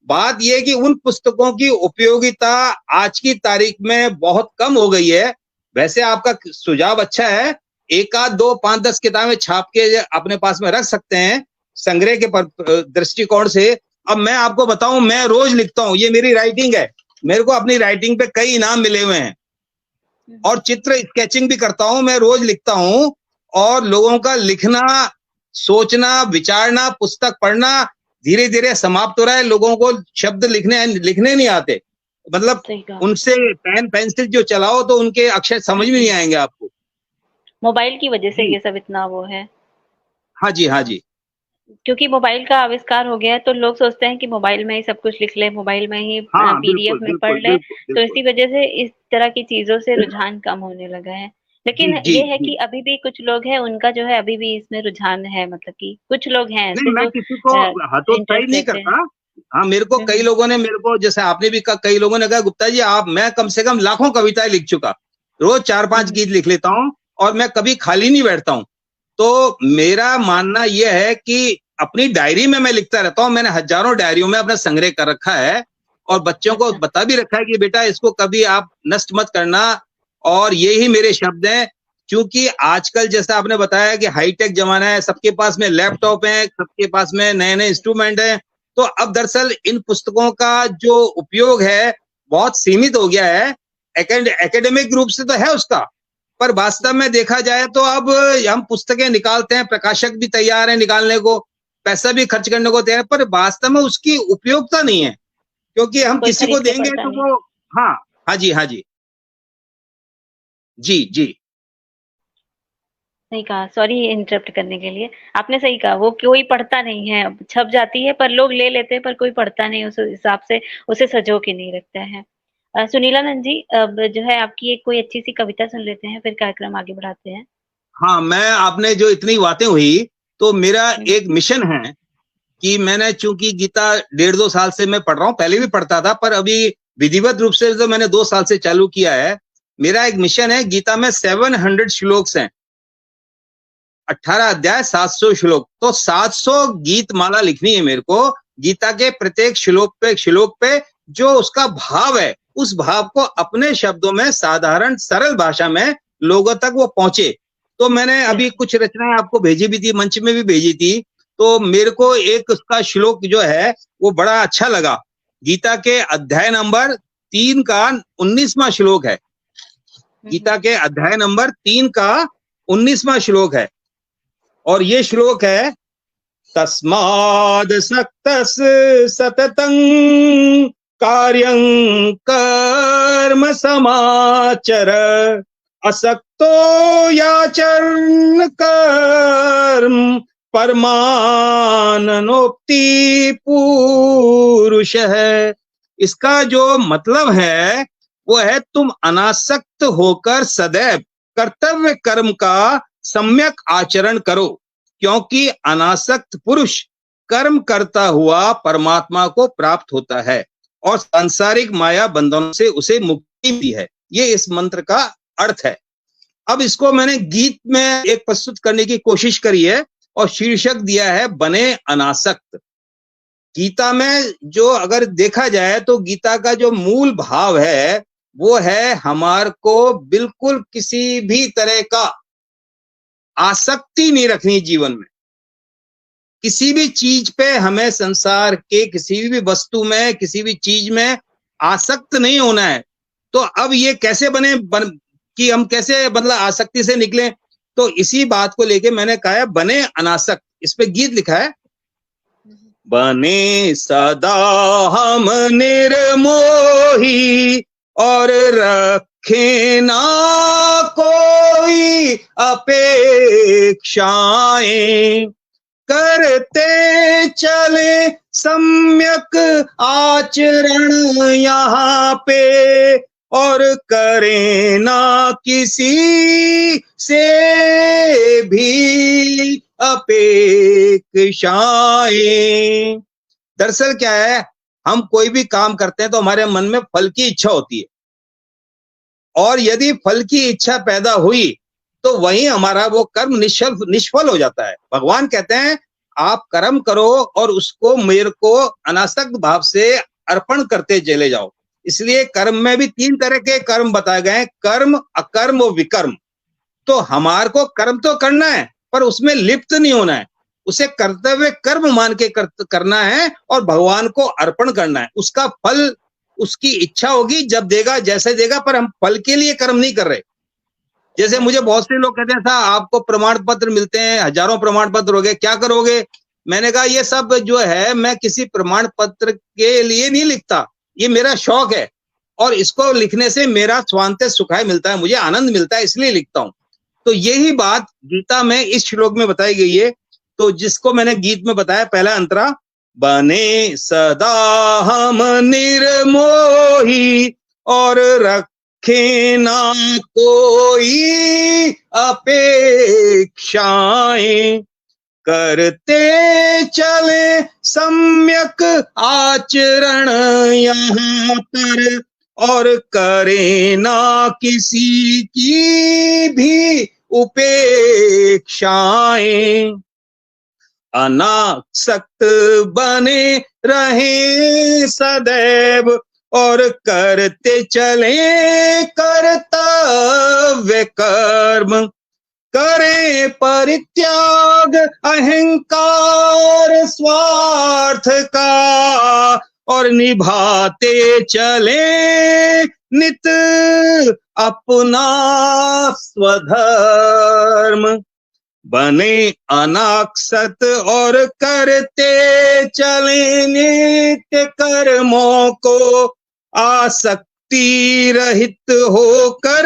बात यह कि उन पुस्तकों की उपयोगिता आज की तारीख में बहुत कम हो गई है। वैसे आपका सुझाव अच्छा है, 1 आध 2 5 10 किताबें छाप के अपने पास में रख सकते हैं संग्रह के दृष्टिकोण से। अब मैं आपको बताऊं, मैं रोज लिखता हूं, ये मेरी राइटिंग है। मेरे को अपनी राइटिंग पे कई इनाम मिले हुए हैं, और चित्र स्केचिंग भी करता हूं, मैं रोज लिखता हूं। और लोगों का लिखना, सोचना, विचारना, पुस्तक पढ़ना धीरे धीरे समाप्त हो रहा है। लोगों को शब्द लिखने नहीं आते, मतलब उनसे पेन पेंसिल जो चलाओ तो उनके अक्षर समझ में नहीं आएंगे आपको। मोबाइल की वजह से ये सब इतना वो है। हाँ जी, हाँ जी। क्योंकि मोबाइल का आविष्कार हो गया है, तो लोग सोचते हैं कि मोबाइल में ही सब कुछ लिख ले, मोबाइल में ही हाँ, पीडीएफ बिल्कुल में पढ़ बिल्कुल ले। बिल्कुल तो बिल्कुल। इसी वजह से इस तरह की चीजों से रुझान कम होने लगा है। जी लेकिन जी ये है जी। कि अभी भी कुछ लोग हैं, उनका जो है अभी भी इसमें रुझान है, मतलब कि कुछ लोग हैं नहीं, ऐसे मैं जो किसी को हतोत्साहित इंटरेस्ट नहीं लेते हैं। करता। हाँ, मेरे को कई लोगों ने, मेरे को जैसे आपने भी कहा, कई लोगों ने कहा गुप्ता जी आप, मैं कम से कम लाखों कविताएं लिख चुका, रोज 4-5 गीत लिख लेता हूँ, और मैं कभी खाली नहीं बैठता हूँ। तो मेरा मानना यह है कि अपनी डायरी में मैं लिखता रहता हूँ। मैंने हजारों डायरियों में अपना संग्रह कर रखा है, और बच्चों को बता भी रखा है कि बेटा इसको कभी आप नष्ट मत करना। और ये ही मेरे शब्द हैं, क्योंकि आजकल जैसा आपने बताया कि हाईटेक जमाना है, सबके पास में लैपटॉप है, सबके पास में नए नए इंस्ट्रूमेंट है, तो अब दरअसल इन पुस्तकों का जो उपयोग है बहुत सीमित हो गया है। एकेडमिक रूप से तो है उसका, पर वास्तव में देखा जाए तो अब हम पुस्तकें निकालते हैं, प्रकाशक भी तैयार है निकालने को, पैसा भी खर्च करने को तैयार है, पर वास्तव में उसकी उपयोगिता नहीं है, क्योंकि हम कोई किसी को खरीद के देंगे पढ़ता तो नहीं। वो। हाँ, हाँ जी, हाँ जी, जी जी। सही कहा, सॉरी इंटरप्ट करने के लिए। आपने सही कहा, वो कोई पढ़ता नहीं है, छप जाती है पर लोग ले लेते हैं पर कोई पढ़ता नहीं उस हिसाब से, उसे सँजो के नहीं रखता है। सुनीला नंद जी, अब जो है आपकी एक कोई अच्छी-सी कविता सुन लेते हैं, फिर कार्यक्रम आगे बढ़ाते हैं। हाँ, मैं आपने जो इतनी बातें हुई, तो मेरा हुँ, एक मिशन है कि मैंने चूंकि गीता 1.5-2 साल से मैं पढ़ रहा हूँ, पहले भी पढ़ता था, पर अभी विधिवत रूप से तो मैंने 2 साल से चालू किया है। मेरा एक मिशन है, गीता में 700 श्लोक्स हैं, 18 अध्याय, 700 श्लोक, तो 700 गीत माला लिखनी है मेरे को। गीता के प्रत्येक श्लोक पे जो उसका भाव है, उस भाव को अपने शब्दों में साधारण सरल भाषा में लोगों तक वो पहुंचे। तो मैंने अभी कुछ रचनाएं आपको भेजी भी थी, मंच में भी भेजी थी, तो मेरे को एक उसका श्लोक जो है वो बड़ा अच्छा लगा। गीता के अध्याय नंबर 3 का 19वां श्लोक है। गीता के अध्याय नंबर 3 का 19वां श्लोक है, और ये श्लोक है, तस्माद सक्तस सततं कार्यं कर्म समाचर असक्तो याचरण कर्म परमाननोक्ति पुरुष है। इसका जो मतलब है वो है, तुम अनासक्त होकर सदैव कर्तव्य कर्म का सम्यक आचरण करो, क्योंकि अनासक्त पुरुष कर्म करता हुआ परमात्मा को प्राप्त होता है और सांसारिक माया बंधनों से उसे मुक्ति भी है। ये इस मंत्र का अर्थ है। अब इसको मैंने गीत में एक प्रस्तुत करने की कोशिश करी है और शीर्षक दिया है, बने अनासक्त। गीता में जो अगर देखा जाए तो गीता का जो मूल भाव है वो है, हमार को बिल्कुल किसी भी तरह का आसक्ति नहीं रखनी जीवन में। किसी भी चीज पे हमें, संसार के किसी भी वस्तु में, किसी भी चीज में आसक्त नहीं होना है। तो अब ये कैसे कि हम कैसे मतलब आसक्ति से निकलें, तो इसी बात को लेके मैंने कहा है, बने अनासक्त। इस पे गीत लिखा है, बने सदा हम निर्मोही और रखे ना कोई अपेक्षाएं, करते चले सम्यक आचरण यहाँ पे और करें ना किसी से भी अपेक्षाएं। दरअसल क्या है, हम कोई भी काम करते हैं तो हमारे मन में फल की इच्छा होती है, और यदि फल की इच्छा पैदा हुई तो वही हमारा वो कर्म निष्फल हो जाता है। भगवान कहते हैं, आप कर्म करो और उसको मेरे को अनासक्त भाव से अर्पण करते चले जाओ। इसलिए कर्म में भी 3 तरह के कर्म बताए गए हैं, कर्म, अकर्म और विकर्म। तो हमारे को कर्म तो करना है पर उसमें लिप्त नहीं होना है, उसे कर्तव्य कर्म मान के करना है और भगवान को अर्पण करना है। उसका फल उसकी इच्छा होगी जब देगा, जैसे देगा, पर हम फल के लिए कर्म नहीं कर रहे। जैसे मुझे बहुत से लोग कहते हैं, था आपको प्रमाण पत्र मिलते हैं, हजारों प्रमाण पत्र हो गए, क्या करोगे? मैंने कहा, ये सब जो है मैं किसी प्रमाण पत्र के लिए नहीं लिखता, ये मेरा शौक है और इसको लिखने से मेरा स्वांत सुखाय मिलता है, मुझे आनंद मिलता है, इसलिए लिखता हूं। तो यही बात गीता में इस श्लोक में बताई गई है। तो जिसको मैंने गीत में बताया, पहला अंतरा, बने सदा हम निर्मोही और रखे ना कोई अपेक्षाएं, करते चले सम्यक आचरण यहाँ पर और करे ना किसी की भी उपेक्षाएं, अनासक्त बने रहे सदैव और करते चले कर्तव्य कर्म, करें परित्याग अहंकार स्वार्थ का और निभाते चले नित अपना स्वधर्म। बने अनासक्त और करते चले नित्य कर्मों को, आसक्त मुक्ति रहित होकर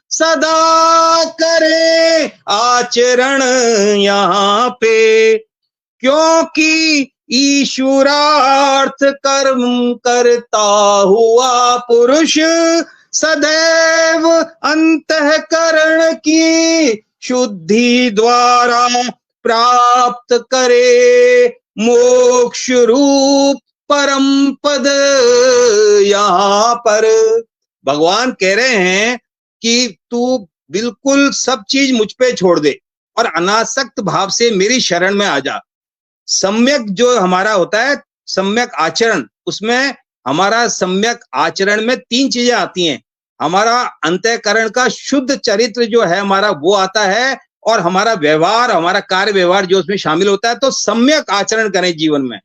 सदा करे आचरण यहाँ पे, क्योंकि ईश्वरार्थ कर्म करता हुआ पुरुष सदैव अंतःकरण की शुद्धि द्वारा प्राप्त करे मोक्ष रूप परम पद। यहाँ पर भगवान कह रहे हैं कि तू बिल्कुल सब चीज मुझ पे छोड़ दे और अनासक्त भाव से मेरी शरण में आ जा। सम्यक जो हमारा होता है सम्यक आचरण, उसमें हमारा सम्यक आचरण में 3 चीजें आती हैं। हमारा अंतःकरण का शुद्ध चरित्र जो है हमारा वो आता है, और हमारा व्यवहार, हमारा कार्य व्यवहार जो उसमें शामिल होता है। तो सम्यक आचरण करें जीवन में।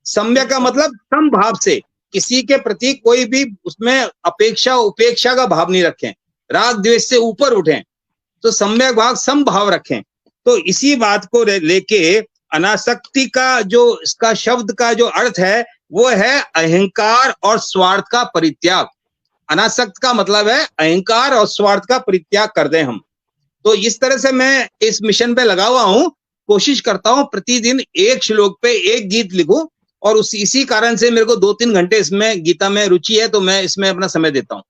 सम्यक का मतलब समभाव से, किसी के प्रति कोई भी उसमें अपेक्षा उपेक्षा का भाव नहीं रखें, राग द्वेष से ऊपर उठें, तो सम्यक भाव समभाव रखें। तो इसी बात को लेके अनासक्ति का जो इसका शब्द का जो अर्थ है वो है अहंकार और स्वार्थ का परित्याग। अनासक्त का मतलब है अहंकार और स्वार्थ का परित्याग कर दें हम। तो इस तरह से मैं इस मिशन पे लगा हुआ हूं, कोशिश करता हूं प्रतिदिन एक श्लोक पे एक गीत लिखूं, और इसी कारण से मेरे को 2-3 घंटे इसमें गीता में रुचि है, तो मैं इसमें अपना समय देता हूं।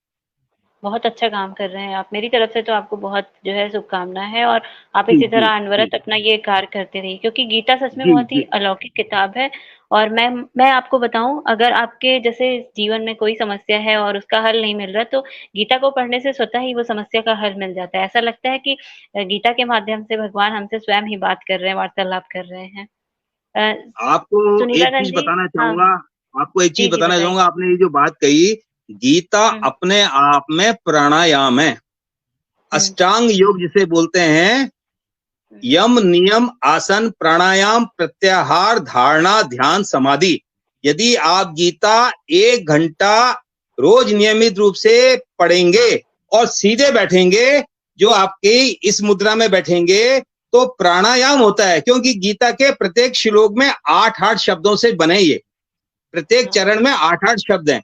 बहुत अच्छा काम कर रहे हैं आप। मेरी तरफ से तो आपको बहुत जो है शुभकामना है, और आप जी इसी तरह जी अनवरत जी अपना ये कार्य करते रहिए, क्योंकि गीता सच में जी बहुत ही जी अलौकिक किताब है। और मैं आपको बताऊं, अगर आपके जैसे जीवन में कोई समस्या है और उसका हल नहीं मिल रहा, तो गीता को पढ़ने से स्वतः ही वो समस्या का हल मिल जाता है। ऐसा लगता है कि गीता के माध्यम से भगवान हमसे स्वयं ही बात कर रहे हैं, वार्तालाप कर रहे हैं। अ, आपको एक सुनीलानंद चीज जी। बताना हाँ। चाहूंगा। आपको एक चीज जी, जी, बताना बताइए। चाहूंगा, आपने ये जो बात कही, गीता हुँ, अपने आप में प्राणायाम है। हुँ, अष्टांग योग जिसे बोलते हैं, हुँ, यम नियम आसन प्राणायाम प्रत्याहार धारणा ध्यान समाधि। यदि आप गीता 1 घंटा रोज नियमित रूप से पढ़ेंगे और सीधे बैठेंगे, जो आपके इस मुद्रा में बैठेंगे, तो प्राणायाम होता है। क्योंकि गीता के प्रत्येक श्लोक में 8-8 शब्दों से बने, ये प्रत्येक हाँ, चरण में 8-8 शब्द हैं।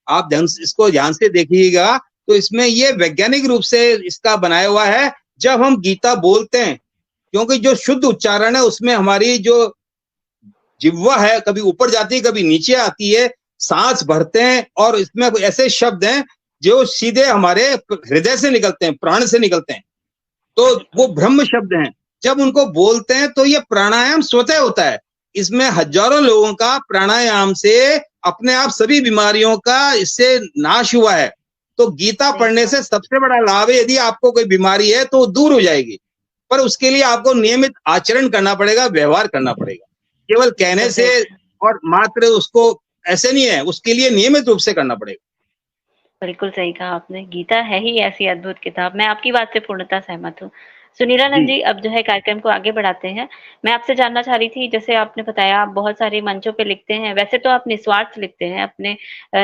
आप इसको ध्यान से देखिएगा तो इसमें ये वैज्ञानिक रूप से इसका बनाया हुआ है। जब हम गीता बोलते हैं, क्योंकि जो शुद्ध उच्चारण है उसमें हमारी जो जिह्वा है कभी ऊपर जाती है कभी नीचे आती है, सांस भरते हैं, और इसमें ऐसे शब्द हैं जो सीधे हमारे हृदय से निकलते हैं, प्राण से निकलते हैं, तो वो बिल्कुल। ब्रह्म शब्द हैं। जब उनको बोलते हैं तो ये प्राणायाम स्वतः होता है। इसमें हजारों लोगों का प्राणायाम से अपने आप सभी बीमारियों का इससे नाश हुआ है। तो गीता सही पढ़ने कहा। से सबसे बड़ा लाभ है, यदि आपको कोई बीमारी है तो वो दूर हो जाएगी, पर उसके लिए आपको नियमित आचरण करना पड़ेगा, व्यवहार करना पड़ेगा। केवल कहने बिल्कुल से सही कहा। और मात्र उसको ऐसे नहीं है, उसके लिए नियमित रूप से करना पड़ेगा। बिल्कुल सही कहा आपने। गीता है ही ऐसी अद्भुत किताब। मैं आपकी बात से पूर्णतः सहमत हूँ। सुनीलानंद जी जी, अब जो है कार्यक्रम को आगे बढ़ाते हैं। मैं आपसे जानना चाह रही थी, जैसे आपने बताया आप बहुत सारे मंचों पे लिखते हैं। वैसे तो आप निस्वार्थ लिखते हैं, अपने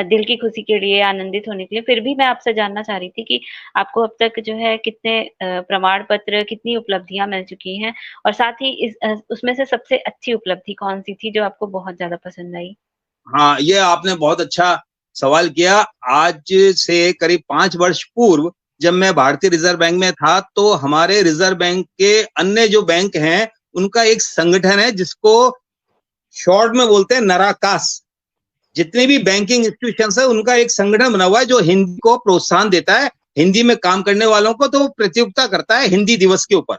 दिल की खुशी के लिए, आनंदित होने के लिए। फिर भी मैं आपसे जानना चाह रही थी कि आपको अब तक जो है कितने प्रमाण पत्र, कितनी उपलब्धियाँ मिल चुकी हैं? और साथ ही उसमें से सबसे अच्छी उपलब्धि कौन-सी थी जो आपको बहुत ज़्यादा पसंद आई? हाँ, ये आपने बहुत अच्छा सवाल किया। आज से करीब 5 वर्ष पूर्व जब मैं भारतीय रिजर्व बैंक में था, तो हमारे रिजर्व बैंक के अन्य जो बैंक हैं उनका एक संगठन है जिसको शॉर्ट में बोलते हैं नराकास। जितने भी बैंकिंग इंस्टीट्यूशंस है उनका एक संगठन बना हुआ है जो हिंदी को प्रोत्साहन देता है, हिंदी में काम करने वालों को, तो वो प्रतियोगिता करता है हिंदी दिवस के ऊपर।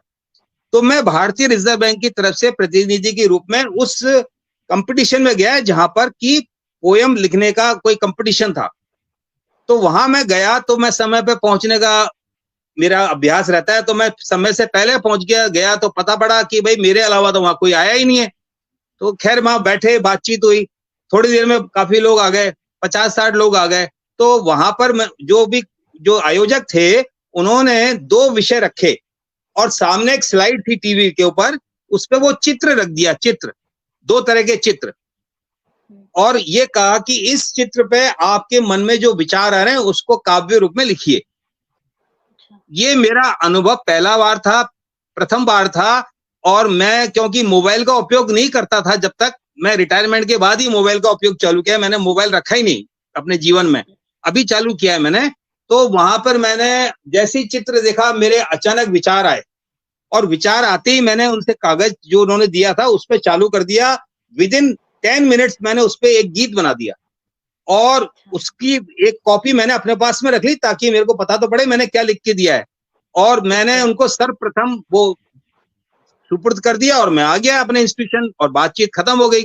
तो मैं भारतीय रिजर्व बैंक की तरफ से प्रतिनिधि के रूप में उस कंपटीशन में गया जहां पर कि पोयम लिखने का कोई कंपटीशन था। तो वहां मैं गया, तो मैं समय पे पहुंचने का मेरा अभ्यास रहता है, तो मैं समय से पहले पहुंच गया तो पता पड़ा कि भाई मेरे अलावा तो वहां कोई आया ही नहीं है। तो खैर वहां बैठे, बातचीत हुई, थोड़ी देर में काफी लोग आ गए, 50-60 लोग आ गए। तो वहां पर जो आयोजक थे उन्होंने 2 विषय रखे, और सामने एक स्लाइड थी टीवी के ऊपर, उस पर वो चित्र रख दिया, चित्र, 2 तरह के चित्र, और ये कहा कि इस चित्र पे आपके मन में जो विचार आ रहे हैं उसको काव्य रूप में लिखिए। अच्छा। ये मेरा अनुभव पहला बार था, प्रथम बार था। और मैं क्योंकि मोबाइल का उपयोग नहीं करता था, जब तक मैं रिटायरमेंट के बाद ही मोबाइल का उपयोग चालू किया, मैंने मोबाइल रखा ही नहीं अपने जीवन में। अभी चालू किया है मैंने। तो वहां पर मैंने जैसी चित्र देखा, मेरे अचानक विचार आए, और विचार आते ही मैंने उनसे कागज जो उन्होंने दिया था उस पर चालू कर दिया। विद इन 10 मिनट्स मैंने उस पर एक गीत बना दिया, और उसकी एक कॉपी मैंने अपने पास में रख ली ताकि मेरे को पता तो पड़े मैंने क्या लिख के दिया है। और मैंने उनको सर्वप्रथम वो सुपुर्द कर दिया, और मैं आ गया अपने इंस्टीट्यूशन, और बातचीत खत्म हो गई।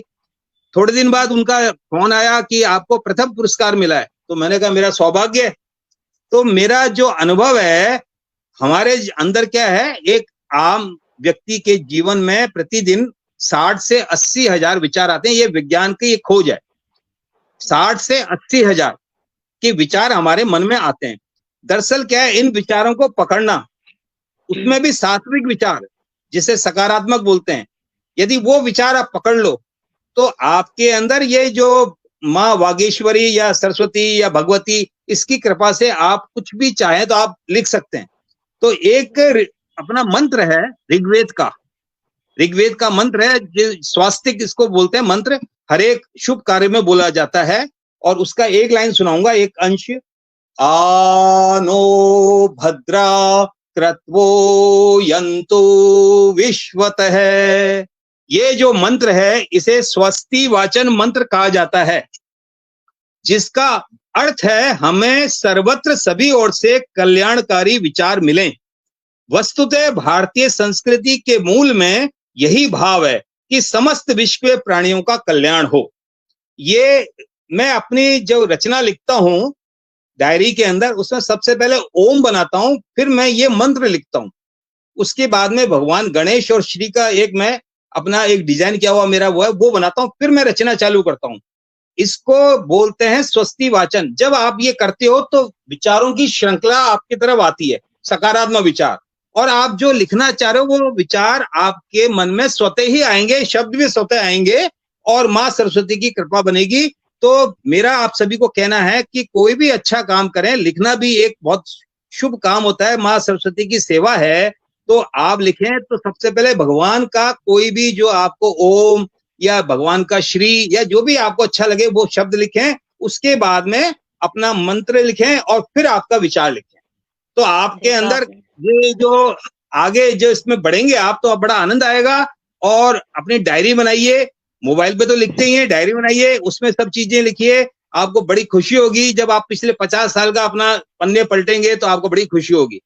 थोड़े दिन बाद उनका फोन आया कि आपको प्रथम पुरस्कार मिला है। तो मैंने कहा मेरा सौभाग्य है। तो मेरा जो अनुभव है, हमारे अंदर क्या है, एक आम व्यक्ति के जीवन में प्रतिदिन 60 से 80 हजार विचार आते हैं। ये विज्ञान की एक खोज है। 60 से 80 हजार के विचार हमारे मन में आते हैं। दरअसल क्या है, इन विचारों को पकड़ना, उसमें भी सात्विक विचार जिसे सकारात्मक बोलते हैं, यदि वो विचार आप पकड़ लो तो आपके अंदर ये जो माँ वागेश्वरी या सरस्वती या भगवती, इसकी कृपा से आप कुछ भी चाहें तो आप लिख सकते हैं। तो एक अपना मंत्र है ऋग्वेद का मंत्र है, स्वास्तिक इसको बोलते हैं मंत्र, हर एक शुभ कार्य में बोला जाता है। और उसका एक लाइन सुनाऊंगा, एक अंश। आनो भद्रा क्रत्वो यंतु विश्वतः। ये जो मंत्र है इसे स्वस्ति वाचन मंत्र कहा जाता है, जिसका अर्थ है हमें सर्वत्र सभी ओर से कल्याणकारी विचार मिलें। वस्तुतः भारतीय संस्कृति के मूल में यही भाव है कि समस्त विश्व के प्राणियों का कल्याण हो। ये मैं अपनी जो रचना लिखता हूं डायरी के अंदर, उसमें सबसे पहले ओम बनाता हूं, फिर मैं ये मंत्र लिखता हूं। उसके बाद में भगवान गणेश और श्री का एक मैं अपना एक डिजाइन किया हुआ मेरा वो है, वो बनाता हूं, फिर मैं रचना चालू करता हूं। इसको बोलते हैं स्वस्ति वाचन। जब आप ये करते हो तो विचारों की श्रृंखला आपकी तरफ आती है, सकारात्मक विचार, और आप जो लिखना चाह रहे हो वो विचार आपके मन में स्वतः ही आएंगे, शब्द भी स्वतः आएंगे, और माँ सरस्वती की कृपा बनेगी। तो मेरा आप सभी को कहना है कि कोई भी अच्छा काम करें, लिखना भी एक बहुत शुभ काम होता है, माँ सरस्वती की सेवा है। तो आप लिखें तो सबसे पहले भगवान का कोई भी जो आपको ओम या भगवान का श्री या जो भी आपको अच्छा लगे वो शब्द लिखें, उसके बाद में अपना मंत्र लिखें और फिर आपका विचार लिखें। तो आपके अंदर ये जो आगे जो इसमें बढ़ेंगे आप, तो बड़ा आनंद आएगा। और अपनी डायरी बनाइए, मोबाइल पे तो लिखते ही हैं, डायरी बनाइए, उसमें सब चीजें लिखिए, आपको बड़ी खुशी होगी। जब आप पिछले 50 साल का अपना पन्ने पलटेंगे तो आपको बड़ी खुशी होगी।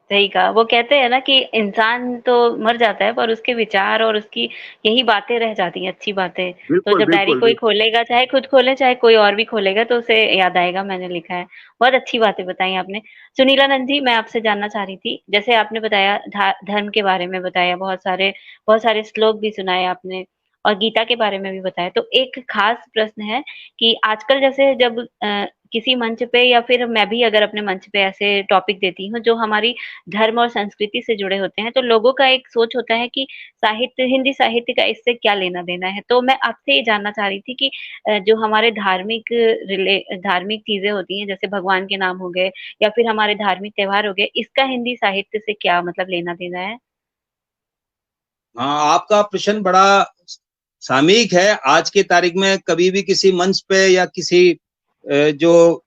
सही कहा। वो कहते हैं ना कि इंसान तो मर जाता है पर उसके विचार और उसकी यही बातें रह जाती हैं, अच्छी बातें। तो बिल्कुल जब डायरी बिल्कुल कोई बिल्कुल। खोलेगा, चाहे खुद खोले चाहे कोई और भी खोलेगा, तो उसे याद आएगा मैंने लिखा है। बहुत अच्छी बातें बताई आपने। सुनीलानंद जी, मैं आपसे जानना चाह रही थी, जैसे आपने बताया धर्म के बारे में बताया, बहुत सारे श्लोक भी सुनाए आपने और गीता के बारे में भी बताया। तो एक खास प्रश्न है कि आजकल जैसे जब किसी मंच पे या फिर मैं भी अगर अपने मंच पे ऐसे टॉपिक देती हूँ जो हमारी धर्म और संस्कृति से जुड़े होते हैं, तो लोगों का एक सोच होता है कि हिंदी साहित्य का इससे क्या लेना देना है। तो मैं आपसे ये जानना चाह रही थी कि जो हमारे धार्मिक चीजें होती हैं, जैसे भगवान के नाम हो गए या फिर हमारे धार्मिक त्योहार हो गए, इसका हिंदी साहित्य से क्या मतलब लेना देना है? हाँ, आपका प्रश्न बड़ा सामयिक है। आज की तारीख में कभी भी किसी मंच पे या जो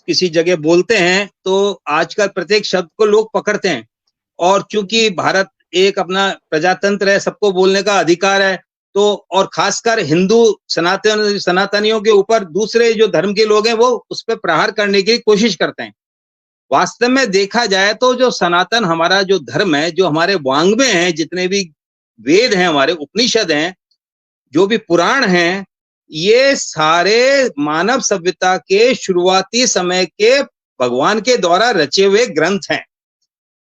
किसी जगह बोलते हैं तो आजकल प्रत्येक शब्द को लोग पकड़ते हैं। और चूंकि भारत एक अपना प्रजातंत्र है, सबको बोलने का अधिकार है, तो और खासकर हिंदू सनातनियों के ऊपर दूसरे जो धर्म के लोग हैं वो उस पर प्रहार करने की कोशिश करते हैं। वास्तव में देखा जाए तो जो सनातन हमारा जो धर्म है, जो हमारे वांग्मय हैं, जितने भी वेद हैं, हमारे उपनिषद हैं, जो भी पुराण हैं, ये सारे मानव सभ्यता के शुरुआती समय के भगवान के द्वारा रचे हुए ग्रंथ हैं।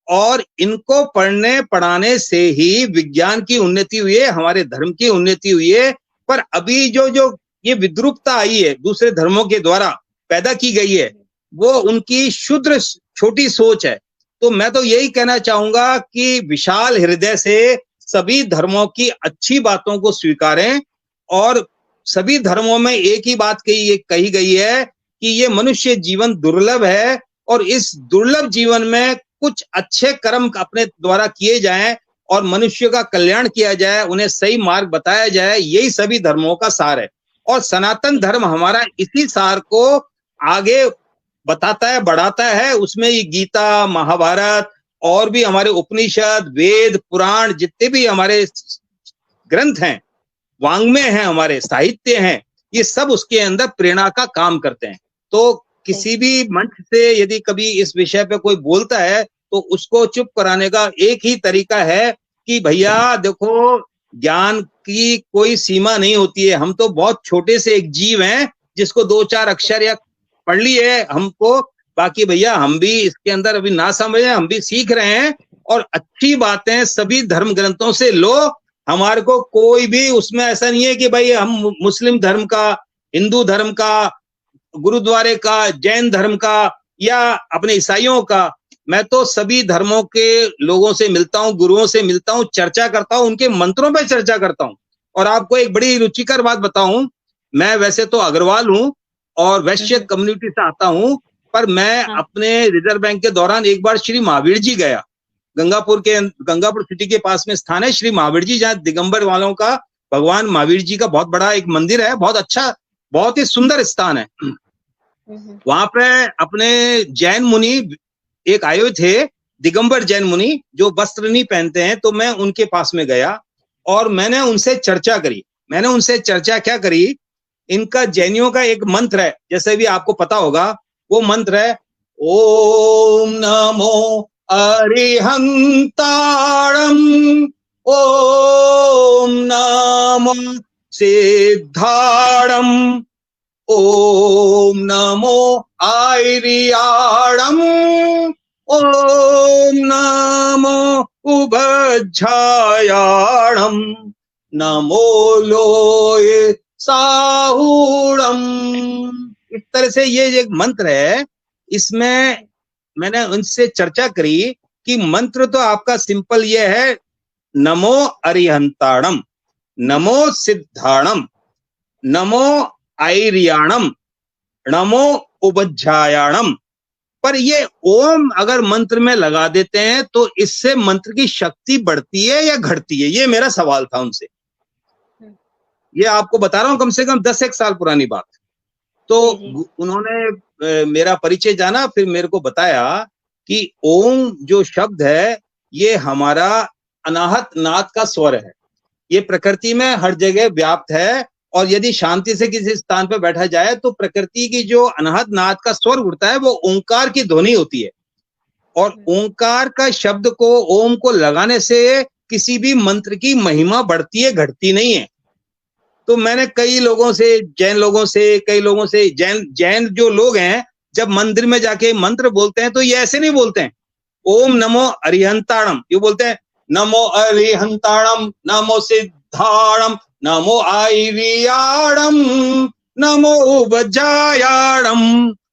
और इनको पढ़ने पढ़ाने से ही विज्ञान की उन्नति हुई है, हमारे धर्म की उन्नति हुई है। पर अभी जो जो ये विद्रूपता आई है दूसरे धर्मों के द्वारा पैदा की गई है, वो उनकी शुद्र छोटी सोच है। तो मैं तो यही कहना चाहूंगा कि विशाल हृदय से सभी धर्मों की अच्छी बातों को स्वीकारें। और सभी धर्मों में एक ही बात कही गई है कि ये मनुष्य जीवन दुर्लभ है, और इस दुर्लभ जीवन में कुछ अच्छे कर्म अपने द्वारा किए जाएं और मनुष्य का कल्याण किया जाए, उन्हें सही मार्ग बताया जाए। यही सभी धर्मों का सार है। और सनातन धर्म हमारा इसी सार को आगे बताता है, बढ़ाता है। उसमें ये गीता, महाभारत और भी हमारे उपनिषद, वेद, पुराण, जितने भी हमारे ग्रंथ हैं, वाङ्मय हैं, हमारे साहित्य हैं, ये सब उसके अंदर प्रेरणा का काम करते हैं। तो किसी भी मंच से यदि कभी इस विषय पे कोई बोलता है तो उसको चुप कराने का एक ही तरीका है कि भैया देखो, ज्ञान की कोई सीमा नहीं होती है। हम तो बहुत छोटे से एक जीव हैं जिसको 2-4 अक्षर या पढ़ लिए हमको, बाकी भैया हम भी इसके अंदर अभी ना समझे, हम भी सीख रहे हैं। और अच्छी बातें सभी धर्म ग्रंथों से लो। हमारे को कोई भी उसमें ऐसा नहीं है कि भाई हम मुस्लिम धर्म का, हिंदू धर्म का, गुरुद्वारे का, जैन धर्म का या अपने ईसाइयों का। मैं तो सभी धर्मों के लोगों से मिलता हूँ, गुरुओं से मिलता हूँ, चर्चा करता हूँ, उनके मंत्रों पर चर्चा करता हूँ। और आपको एक बड़ी रुचिकर बात बताऊं, मैं वैसे तो अग्रवाल हूं और वैश्य कम्युनिटी से आता हूं, पर मैं अपने रिजर्व बैंक के दौरान एक बार श्री महावीर जी गया। गंगापुर सिटी के पास में स्थान है श्री महावीर जी, जहाँ दिगंबर वालों का, भगवान महावीर जी का बहुत बड़ा एक मंदिर है, बहुत अच्छा, बहुत ही सुंदर स्थान है। वहां पे अपने जैन मुनि एक आए हुए थे, दिगंबर जैन मुनि, जो वस्त्र नहीं पहनते हैं। तो मैं उनके पास में गया और मैंने उनसे चर्चा करी। मैंने उनसे चर्चा क्या करी, इनका जैनियों का एक मंत्र है, जैसे भी आपको पता होगा, वो मंत्र है ओम नमो अरिहंताणम, ओम नमो सिद्धाणम, ओम नमो आयरियाणम, ओम नमो उभज्जायाणम, नमो लोये साहूणम। इस तरह से ये एक मंत्र है। इसमें मैंने उनसे चर्चा करी कि मंत्र तो आपका सिंपल ये है, नमो अरिहंताणम, नमो सिद्धाणम, नमो आयरियाणम, नमो उपज्जायाणम। पर ये ओम अगर मंत्र में लगा देते हैं तो इससे मंत्र की शक्ति बढ़ती है या घटती है? ये मेरा सवाल था उनसे। ये आपको बता रहा हूं, कम से कम 10-1 साल पुरानी बात। तो उन्होंने मेरा परिचय जाना, फिर मेरे को बताया कि ओम जो शब्द है ये हमारा अनाहत नाद का स्वर है। ये प्रकृति में हर जगह व्याप्त है और यदि शांति से किसी स्थान पर बैठा जाए तो प्रकृति की जो अनाहत नाद का स्वर उठता है वो ओंकार की ध्वनि होती है। और ओंकार का शब्द को, ओम को लगाने से किसी भी मंत्र की महिमा बढ़ती है, घटती नहीं है। तो मैंने कई लोगों से, जैन लोगों से, कई लोगों से, जैन जो लोग हैं जब मंदिर में जाके मंत्र बोलते हैं तो ये ऐसे नहीं बोलते हैं ओम नमो अरिहंताणम, ये बोलते हैं नमो अरिहंताणम, नमो सिद्धाणम, नमो आयरियाणम, नमो उपज्जायाणम।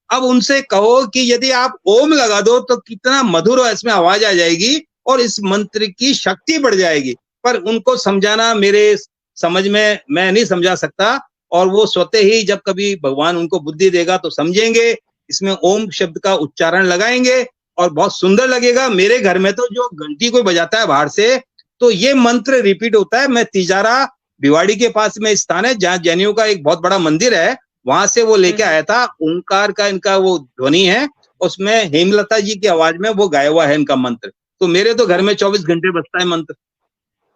अब उनसे कहो कि यदि आप ओम लगा दो तो कितना मधुर इसमें आवाज आ जाएगी और इस मंत्र की शक्ति बढ़ जाएगी। पर उनको समझाना मेरे समझ में, मैं नहीं समझा सकता। और वो स्वतः ही जब कभी भगवान उनको बुद्धि देगा तो समझेंगे, इसमें ओम शब्द का उच्चारण लगाएंगे और बहुत सुंदर लगेगा। मेरे घर में तो जो घंटी कोई बजाता है बाहर से तो ये मंत्र रिपीट होता है। मैं तिजारा भिवाड़ी के पास में स्थान है जहाँ जैनियों का एक बहुत बड़ा मंदिर है, वहां से वो लेके आया था। ओंकार का इनका वो ध्वनि है, उसमें हेमलता जी की आवाज में वो गाया हुआ है इनका मंत्र। तो मेरे तो घर में 24 घंटे बजता है मंत्र।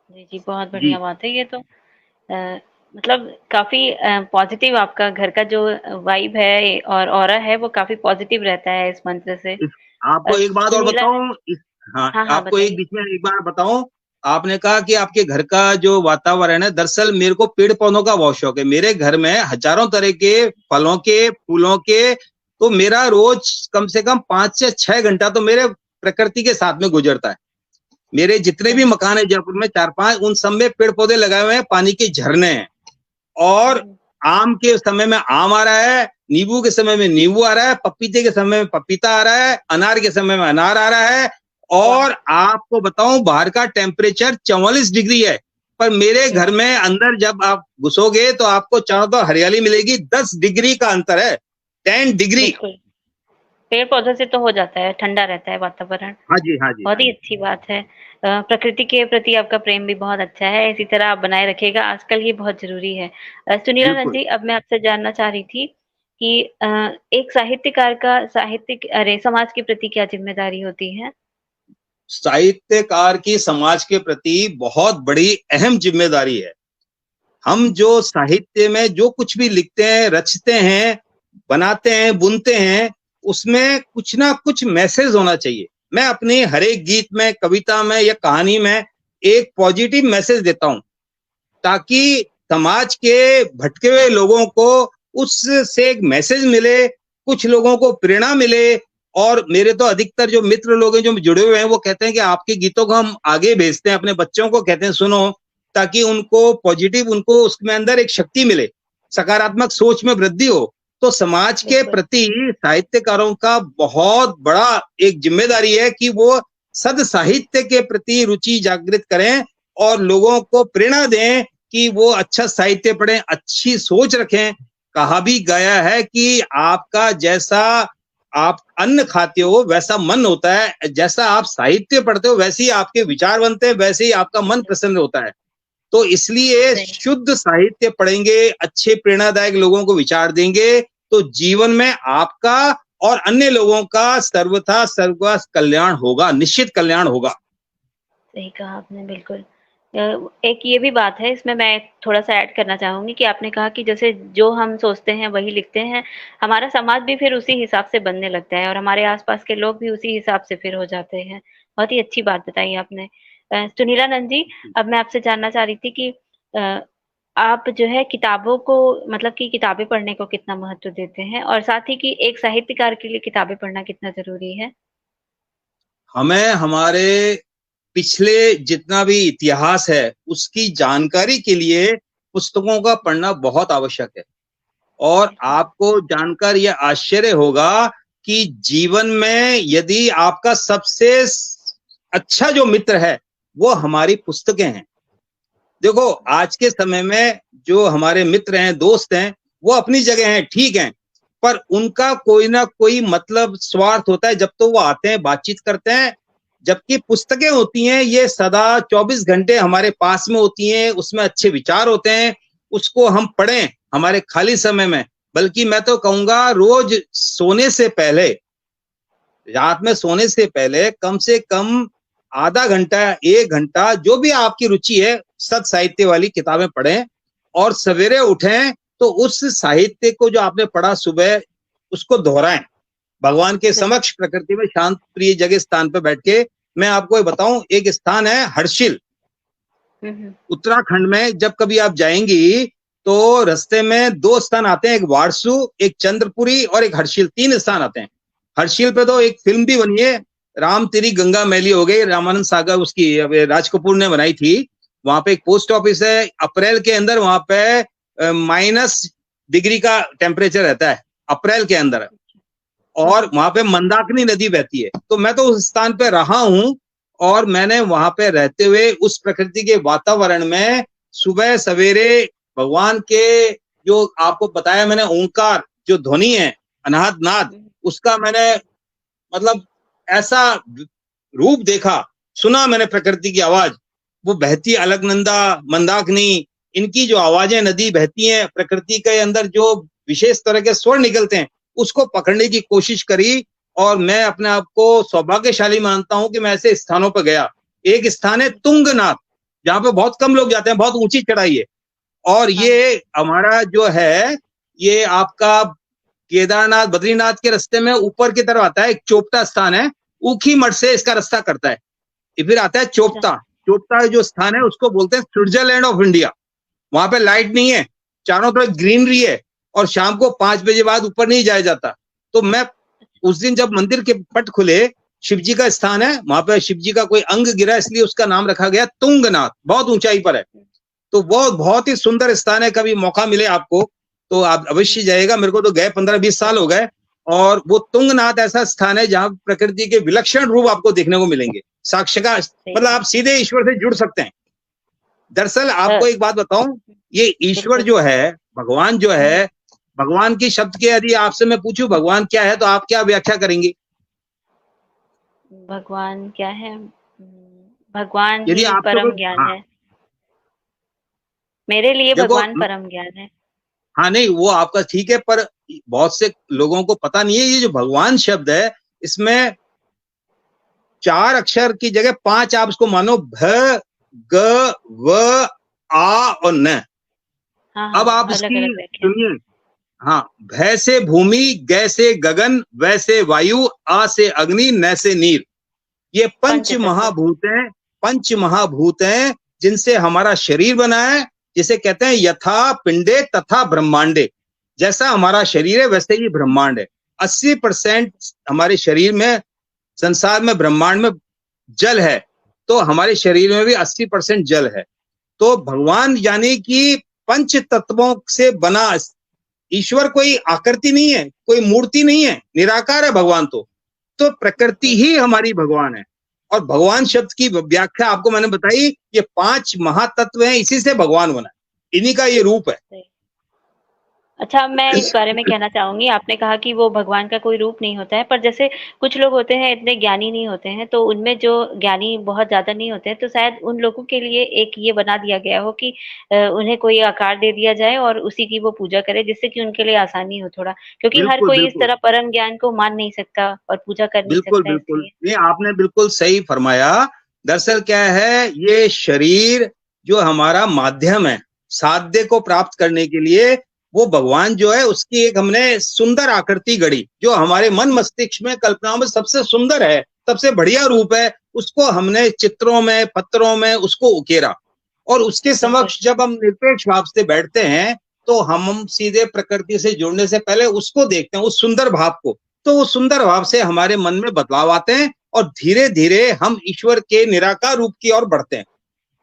जी जी, बहुत बढ़िया बात है ये तो। मतलब काफी पॉजिटिव आपका घर का जो वाइब है और ऑरा है वो काफी पॉजिटिव रहता है इस मंत्र से। आपको एक बात और सुनीला, बताऊं, हाँ, हाँ हाँ आपको एक बताइए। बीच में एक बार बताऊं। आपने कहा कि आपके घर का जो वातावरण है, दरअसल मेरे को पेड़ पौधों का बहुत शौक है। मेरे घर में हजारों तरह के फलों के, फूलों के, तो मेरा रोज कम से कम 5 से 6 घंटा तो मेरे प्रकृति के साथ में गुजरता है। मेरे जितने भी मकान है जयपुर में 4-5, उन सब में पेड़ पौधे लगाए हुए हैं, पानी के झरने हैं। और आम के समय में आम आ रहा है, नींबू के समय में नींबू आ रहा है, पपीते के समय में पपीता आ रहा है, अनार के समय में अनार आ रहा है। और आपको बताऊं, बाहर का टेम्परेचर 44 डिग्री है, पर मेरे घर में अंदर जब आप घुसोगे तो आपको चारों तरफ हरियाली मिलेगी। 10 डिग्री का अंतर है, 10 डिग्री। पेड़ पौधों से तो हो जाता है, ठंडा रहता है वातावरण। हाँ जी, हाँ जी, बहुत हाँ ही जी। अच्छी बात है। प्रकृति के प्रति आपका प्रेम भी बहुत अच्छा है, इसी तरह आप बनाए रखिएगा, आजकल ये बहुत ज़रूरी है। सुनीला नंद बिल्कुल। जी, अब मैं आपसे जानना चाह रही थी कि एक साहित्यकार का साहित्यिक अरे समाज के प्रति क्या ज़िम्मेदारी होती है? साहित्यकार की समाज के प्रति बहुत बड़ी अहम ज़िम्मेदारी है। हम जो साहित्य में जो कुछ भी लिखते हैं, रचते हैं, बनाते हैं, बुनते हैं, उसमें कुछ ना कुछ मैसेज होना चाहिए। मैं अपने हर एक गीत में, कविता में या कहानी में एक पॉजिटिव मैसेज देता हूँ, ताकि समाज के भटके हुए लोगों को उससे एक मैसेज मिले, कुछ लोगों को प्रेरणा मिले। और मेरे तो अधिकतर जो मित्र लोग हैं जो जुड़े हुए हैं, वो कहते हैं कि आपके गीतों को हम आगे भेजते हैं, अपने बच्चों को कहते हैं सुनो, ताकि उनको पॉजिटिव, उनको उसमें अंदर एक शक्ति मिले, सकारात्मक सोच में वृद्धि हो। तो समाज के बिल्कुल, प्रति साहित्यकारों का बहुत बड़ा एक जिम्मेदारी है कि वो सद साहित्य के प्रति रुचि जागृत करें और लोगों को प्रेरणा दें कि वो अच्छा साहित्य पढ़ें, अच्छी सोच रखें। कहा भी गया है कि आपका जैसा आप अन्न खाते हो वैसा मन होता है, जैसा आप साहित्य पढ़ते हो वैसे ही आपके विचार बनते हैं, वैसे ही आपका मन प्रसन्न होता है। तो इसलिए सही। शुद्ध साहित्य पढ़ेंगे, अच्छे प्रेरणादायक लोगों को विचार देंगे, तो जीवन में आपका और अन्य लोगों का सर्वथा सर्वगा कल्याण होगा, निश्चित कल्याण होगा। सही कहा आपने बिल्कुल। एक ये भी बात है इसमें मैं थोड़ा-सा ऐड करना चाहूँगी कि आपने कहा कि जैसे जो हम सोचते हैं वही लिखते हैं, हमारा समाज भी फिर उसी हिसाब से बनने लगता है और हमारे आस-पास के लोग भी उसी हिसाब से फिर हो जाते हैं। बहुत ही अच्छी बात बताई आपने। सुनीला नंद जी, अब मैं आपसे जानना चाह रही थी कि अ, आप जो है किताबों को मतलब कि किताबें पढ़ने को कितना महत्व देते हैं? और साथ ही कि एक साहित्यकार के लिए किताबें पढ़ना कितना ज़रूरी है? हमें हमारे पिछले जितना भी इतिहास है, उसकी जानकारी के लिए पुस्तकों का पढ़ना बहुत आवश्यक है। और बिल्कुल, आपको जानकर यह आश्चर्य होगा कि जीवन में यदि आपका सबसे अच्छा जो मित्र है, वो हमारी पुस्तकें हैं। देखो, आज के समय में जो हमारे मित्र हैं, दोस्त हैं, वो अपनी जगह हैं, ठीक हैं, पर उनका कोई ना कोई मतलब स्वार्थ होता है। जब तो वो आते हैं, बातचीत करते हैं, जबकि पुस्तकें होती हैं, ये सदा 24 घंटे हमारे पास में होती हैं, उसमें अच्छे विचार होते हैं, उसको हम पढ़ें हमारे खाली समय में। बल्कि मैं तो कहूँगा रोज सोने से पहले, रात में सोने से पहले कम से कम आधा घंटा, 1 घंटा, जो भी आपकी रुचि है, सत साहित्य वाली किताबें पढ़ें और सवेरे उठें तो उस साहित्य को जो आपने पढ़ा सुबह, उसको दोहराएं। भगवान के बिल्कुल। समक्ष प्रकृति में शांत प्रिय जगह स्थान पे बैठ के। मैं आपको ये बताऊं, एक स्थान है हर्षिल, हुँ, हुँ। उत्तराखंड में। जब कभी आप जाएंगी तो रास्ते में 2 स्थान आते हैं, एक वारसू, एक चंद्रपुरी और एक हर्षिल, 3 स्थान आते हैं। हर्षिल पे तो एक फिल्म भी बनी है, राम तेरी गंगा मैली हो गई, रामानंद सागर उसकी राज कपूर ने बनाई थी। वहां पे एक पोस्ट ऑफिस है, अप्रैल के अंदर वहां पे -डिग्री का टेम्परेचर रहता है अप्रैल के अंदर। हुँ, और हुँ। वहां पे मंदाकिनी नदी बहती है। तो मैं तो उस स्थान पे रहा हूं और मैंने वहां पे रहते हुए उस प्रकृति के वातावरण में सुबह सवेरे भगवान के, जो आपको बताया मैंने, ओंकार जो ध्वनि है, अनाहत नाद, हुँ, उसका मैंने मतलब ऐसा रूप देखा, सुना मैंने प्रकृति की आवाज, वो बहती अलकनंदा, मंदाकिनी, इनकी जो आवाजें नदी बहती हैं, प्रकृति के अंदर जो विशेष तरह के स्वर निकलते हैं, उसको पकड़ने की कोशिश करी। और मैं अपने आप को सौभाग्यशाली मानता हूं कि मैं ऐसे स्थानों पर गया। एक स्थान है तुंगनाथ, जहां पे बहुत कम लोग जाते हैं, बहुत ऊंची चढ़ाई है। और हाँ, ये हमारा जो है, ये आपका केदारनाथ बद्रीनाथ के रास्ते में ऊपर की तरफ आता है, एक चोपटा स्थान है, ऊखी मठ से इसका रास्ता करता है। फिर आता है अच्छा, चोपता। चोपता जो स्थान है उसको बोलते हैं स्विट्जरलैंड ऑफ इंडिया। वहां पे लाइट नहीं है, चारों तरफ ग्रीनरी है, और शाम को 5 बजे बाद ऊपर नहीं जाया जाता। तो मैं उस दिन जब मंदिर के पट खुले, शिव जी का स्थान है वहां पे, शिव जी का कोई अंग गिरा इसलिए उसका नाम रखा गया तुंगनाथ, बहुत ऊंचाई पर है। तो वो बहुत ही सुंदर स्थान है, कभी मौका मिले आपको तो आप हुँ, अवश्य जाइएगा। मेरे को तो गए 15-20 साल हो गए। और वो तुंगनाथ ऐसा स्थान है जहां प्रकृति के विलक्षण रूप आपको देखने को मिलेंगे, साक्षात, सही मतलब कहा। आप सीधे ईश्वर से जुड़ सकते हैं। दरअसल अ, आपको एक बात बताऊं, ये ईश्वर बिल्कुल। जो है, भगवान जो हुँ, है, भगवान की शब्द के यदि आपसे मैं पूछूं भगवान क्या है, तो आप क्या व्याख्या करेंगे? भगवान क्या है? भगवान यदि ही आपसे परम कोई, ज्ञान हाँ, है। मेरे लिए देखो, भगवान परम ज्ञान है। हाँ नहीं वो आपका ठीक है, पर बहुत से लोगों को पता नहीं है, ये जो भगवान शब्द है इसमें 4 अक्षर की जगह 5 आप इसको मानो, भ, ग, व, आ और न। हाँ अब हाँ, आप अलग इसकी अलग व्याख्या। सुनिए। हाँ, भ से भूमि, ग से गगन, व से वायु, आ से अग्नि, न से नीर। ये पंच तत्व। पंच महाभूत हैं जिनसे हमारा शरीर बना है, जिसे कहते हैं यथा पिंडे तथा ब्रह्मांडे। जैसा हमारा शरीर है वैसे ही ब्रह्मांड है। 80% हमारे शरीर में, संसार में, ब्रह्मांड में जल है, तो हमारे शरीर में भी 80% जल है। तो भगवान यानी कि पंच तत्वों से बना ईश्वर कोई आकृति नहीं है, कोई मूर्ति नहीं है, निराकार है भगवान। तो प्रकृति ही हमारी भगवान है। और भगवान शब्द की व्याख्या आपको मैंने बताई, ये 5 महातत्व हैं, इसी से भगवान बना है, इन्हीं का ये रूप है। अच्छा, मैं इस बारे में कहना चाहूँगी, आपने कहा कि वो भगवान का कोई रूप नहीं होता है, पर जैसे कुछ लोग होते हैं इतने ज्ञानी नहीं होते हैं, तो उनमें जो ज्ञानी बहुत ज़्यादा नहीं होते हैं, तो शायद उन लोगों के लिए एक ये बना दिया गया हो कि उन्हें कोई आकार दे दिया जाए और उसी की वो पूजा करें, जिससे कि उनके लिए आसानी हो थोड़ा। क्योंकि हर बिल्कुल कोई इस बिल्कुल तरह परम ज्ञान को मान नहीं सकता और पूजा कर नहीं बिल्कुल सकता है बिल्कुल, इसलिए। ये आपने बिल्कुल सही फरमाया। दरअसल क्या है, ये शरीर जो हमारा माध्यम है साध्य को प्राप्त करने के लिए, वो भगवान जो है उसकी एक हमने सुंदर आकृति गढ़ी, जो हमारे मन मस्तिष्क में, कल्पनाओं में सबसे सुंदर है, सबसे बढ़िया रूप है, उसको हमने चित्रों में, पत्रों में उसको उकेरा। और उसके बिल्कुल, समक्ष जब हम निरपेक्ष भाव से बैठते हैं, तो हम सीधे प्रकृति से जुड़ने से पहले उसको देखते हैं, उस सुंदर भाव को। तो उस सुंदर भाव से हमारे मन में बदलाव आते हैं और धीरे धीरे हम ईश्वर के निराकार रूप की ओर बढ़ते हैं।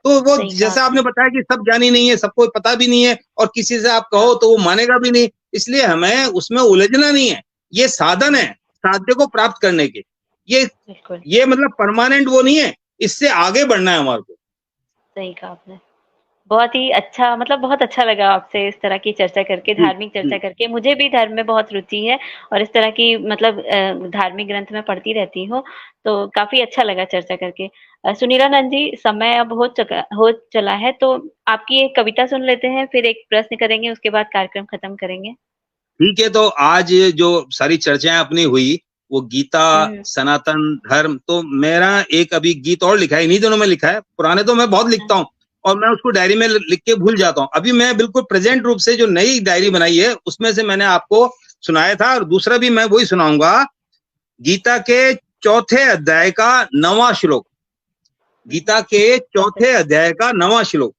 तो वो सही कहा जैसा आपने। आपने बताया कि सब ज्ञानी नहीं है, सबको पता भी नहीं है, और किसी से आप कहो हाँ, तो वो मानेगा भी नहीं। इसलिए हमें उसमें उलझना नहीं है। ये साधन है साध्य को प्राप्त करने के। ये बिल्कुल, ये मतलब परमानेंट वो नहीं है, इससे आगे बढ़ना है हमारे को। सही कहा आपने। बहुत ही अच्छा, मतलब बहुत अच्छा लगा आपसे इस तरह की चर्चा करके, जी धार्मिक जी। चर्चा करके। मुझे भी धर्म में बहुत रुचि है और इस तरह की मतलब धार्मिक ग्रंथ मैं पढ़ती रहती हूँ, तो काफ़ी अच्छा लगा चर्चा करके। सुनीलानंद जी, समय अब हो चला है, तो आपकी एक कविता सुन लेते हैं, फिर एक प्रश्न करेंगे, उसके बाद कार्यक्रम खत्म करेंगे। ठीक है, तो आज जो सारी चर्चाएं अपनी हुई, वो गीता, हुँ, सनातन धर्म, तो मेरा एक अभी गीत और लिखा है, इन्हीं दिनों में लिखा है। पुराने तो मैं बहुत हाँ, लिखता हूँ और मैं उसको डायरी में लिख के भूल जाता हूँ। अभी मैं बिल्कुल प्रेजेंट रूप से जो नई डायरी बनाई है उसमें से मैंने आपको सुनाया था, और दूसरा भी मैं वही सुनाऊंगा। गीता के चौथे अध्याय का 9वां श्लोक। गीता के बहुत चौथे अध्याय का 9वां श्लोक।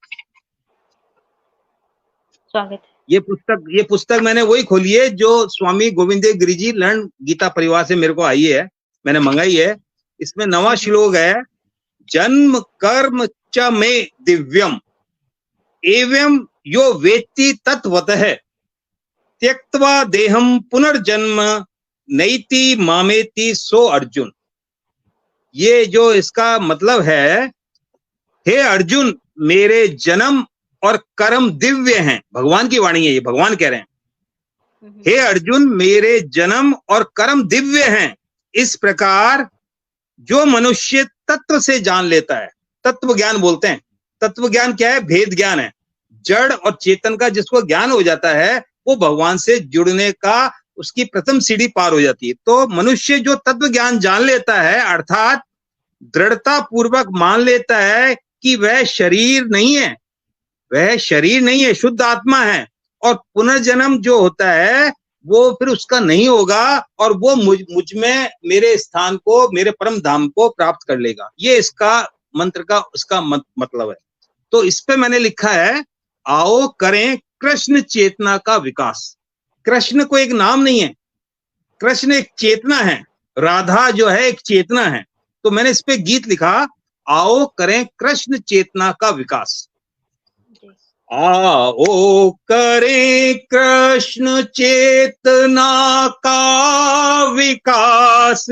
स्वागत है। ये पुस्तक मैंने वही खोली है जो स्वामी गोविंद देव गिरि जी लर्न गीता परिवार से मेरे को आई है, मैंने मंगाई है। इसमें 9वां हुँ, हुँ, श्लोक है, जन्म कर्म च मे दिव्यम एवं यो वेत्ति तत्वतः त्यक्त्वा देहम पुनर्जन्म नैति मामेति सो अर्जुन। ये जो इसका मतलब है, हे अर्जुन, मेरे जन्म और कर्म दिव्य हैं। भगवान की वाणी है, ये भगवान कह रहे हैं। हुँ, हुँ, हे अर्जुन, मेरे जन्म और कर्म दिव्य हैं। इस प्रकार जो मनुष्य तत्व से जान लेता है, तत्व ज्ञान बोलते हैं। तत्व ज्ञान क्या है? भेद ज्ञान है। जड़ और चेतन का जिसको ज्ञान हो जाता है, वो भगवान से जुड़ने का उसकी प्रथम सीढ़ी पार हो जाती है। तो मनुष्य जो तत्व ज्ञान जान लेता है, अर्थात दृढ़ता पूर्वक मान लेता है कि वह शरीर नहीं है, वह शरीर नहीं है, शुद्ध आत्मा है, और पुनर्जन्म जो होता है वो फिर उसका नहीं होगा, और वो मुझ में मेरे स्थान को, मेरे परम धाम को प्राप्त कर लेगा। ये इसका मंत्र का उसका मतलब है। तो इस पे मैंने लिखा है, आओ करें कृष्ण चेतना का विकास। कृष्ण को एक नाम नहीं है, कृष्ण एक चेतना है, राधा जो है एक चेतना है। तो मैंने इस पे गीत लिखा, आओ करें कृष्ण चेतना का विकास। जी, आओ करें कृष्ण चेतना का विकास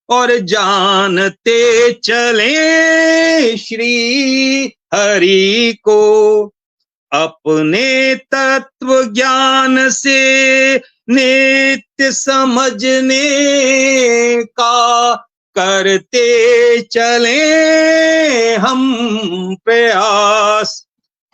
और जानते चले श्री हरि को। अपने तत्व ज्ञान से नित्य समझने का करते चले हम प्रयास।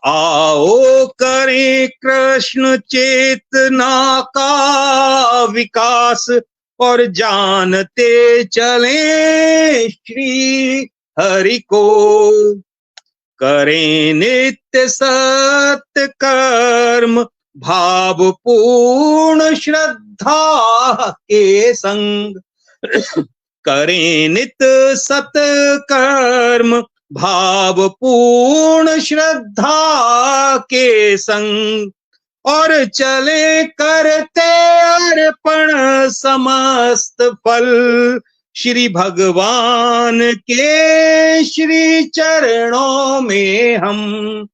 आओ करें कृष्ण चेतना का विकास और जानते चलें श्री हरि को। करें नित्य सत्य कर्म भाव पूर्ण श्रद्धा के संग। करें नित्य सत्य कर्म भाव पूर्ण श्रद्धा के संग और चले करते अर्पण समस्त फल श्री भगवान के श्री चरणों में हम।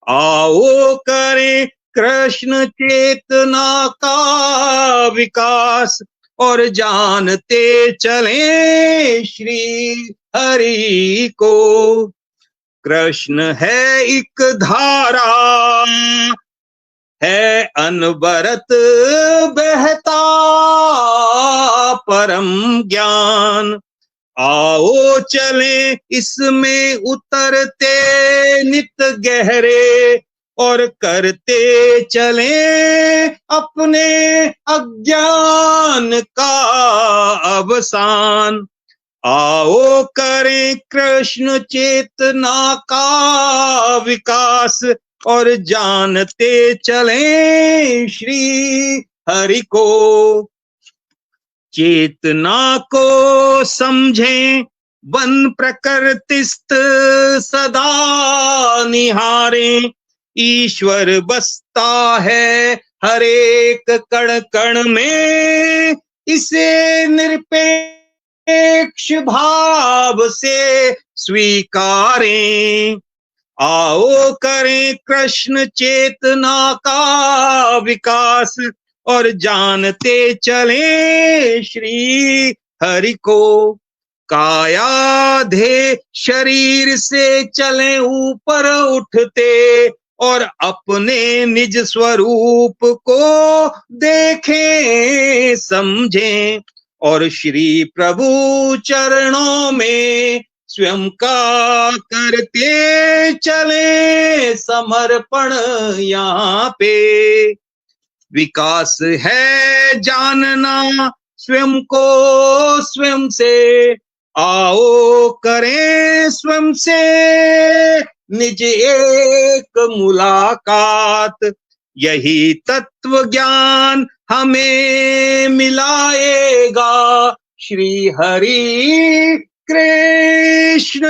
आओ करें कृष्ण चेतना का विकास और जानते चलें श्री हरि को। कृष्ण है एक धारा है अनवरत बहता परम ज्ञान। आओ चलें इसमें उतरते नित गहरे और करते चलें अपने अज्ञान का अवसान। आओ करें कृष्ण चेतना का विकास और जानते चलें श्री हरि को। चेतना को समझें वन प्रकृतिस्थ सदा निहारें। ईश्वर बसता है हर एक कण कण में, इसे निरपेक्ष भाव से स्वीकारें। आओ करें कृष्ण चेतना का विकास और जानते चलें श्री हरि को। कायाधे शरीर से चलें ऊपर उठते और अपने निज स्वरूप को देखें समझें और श्री प्रभु चरणों में स्वयं का करते चले समर्पण। यहाँ पे विकास है जानना स्वयं को स्वयं से। आओ करें स्वयं से निज एक मुलाकात। यही तत्व ज्ञान हमें मिलाएगा श्री हरि कृष्ण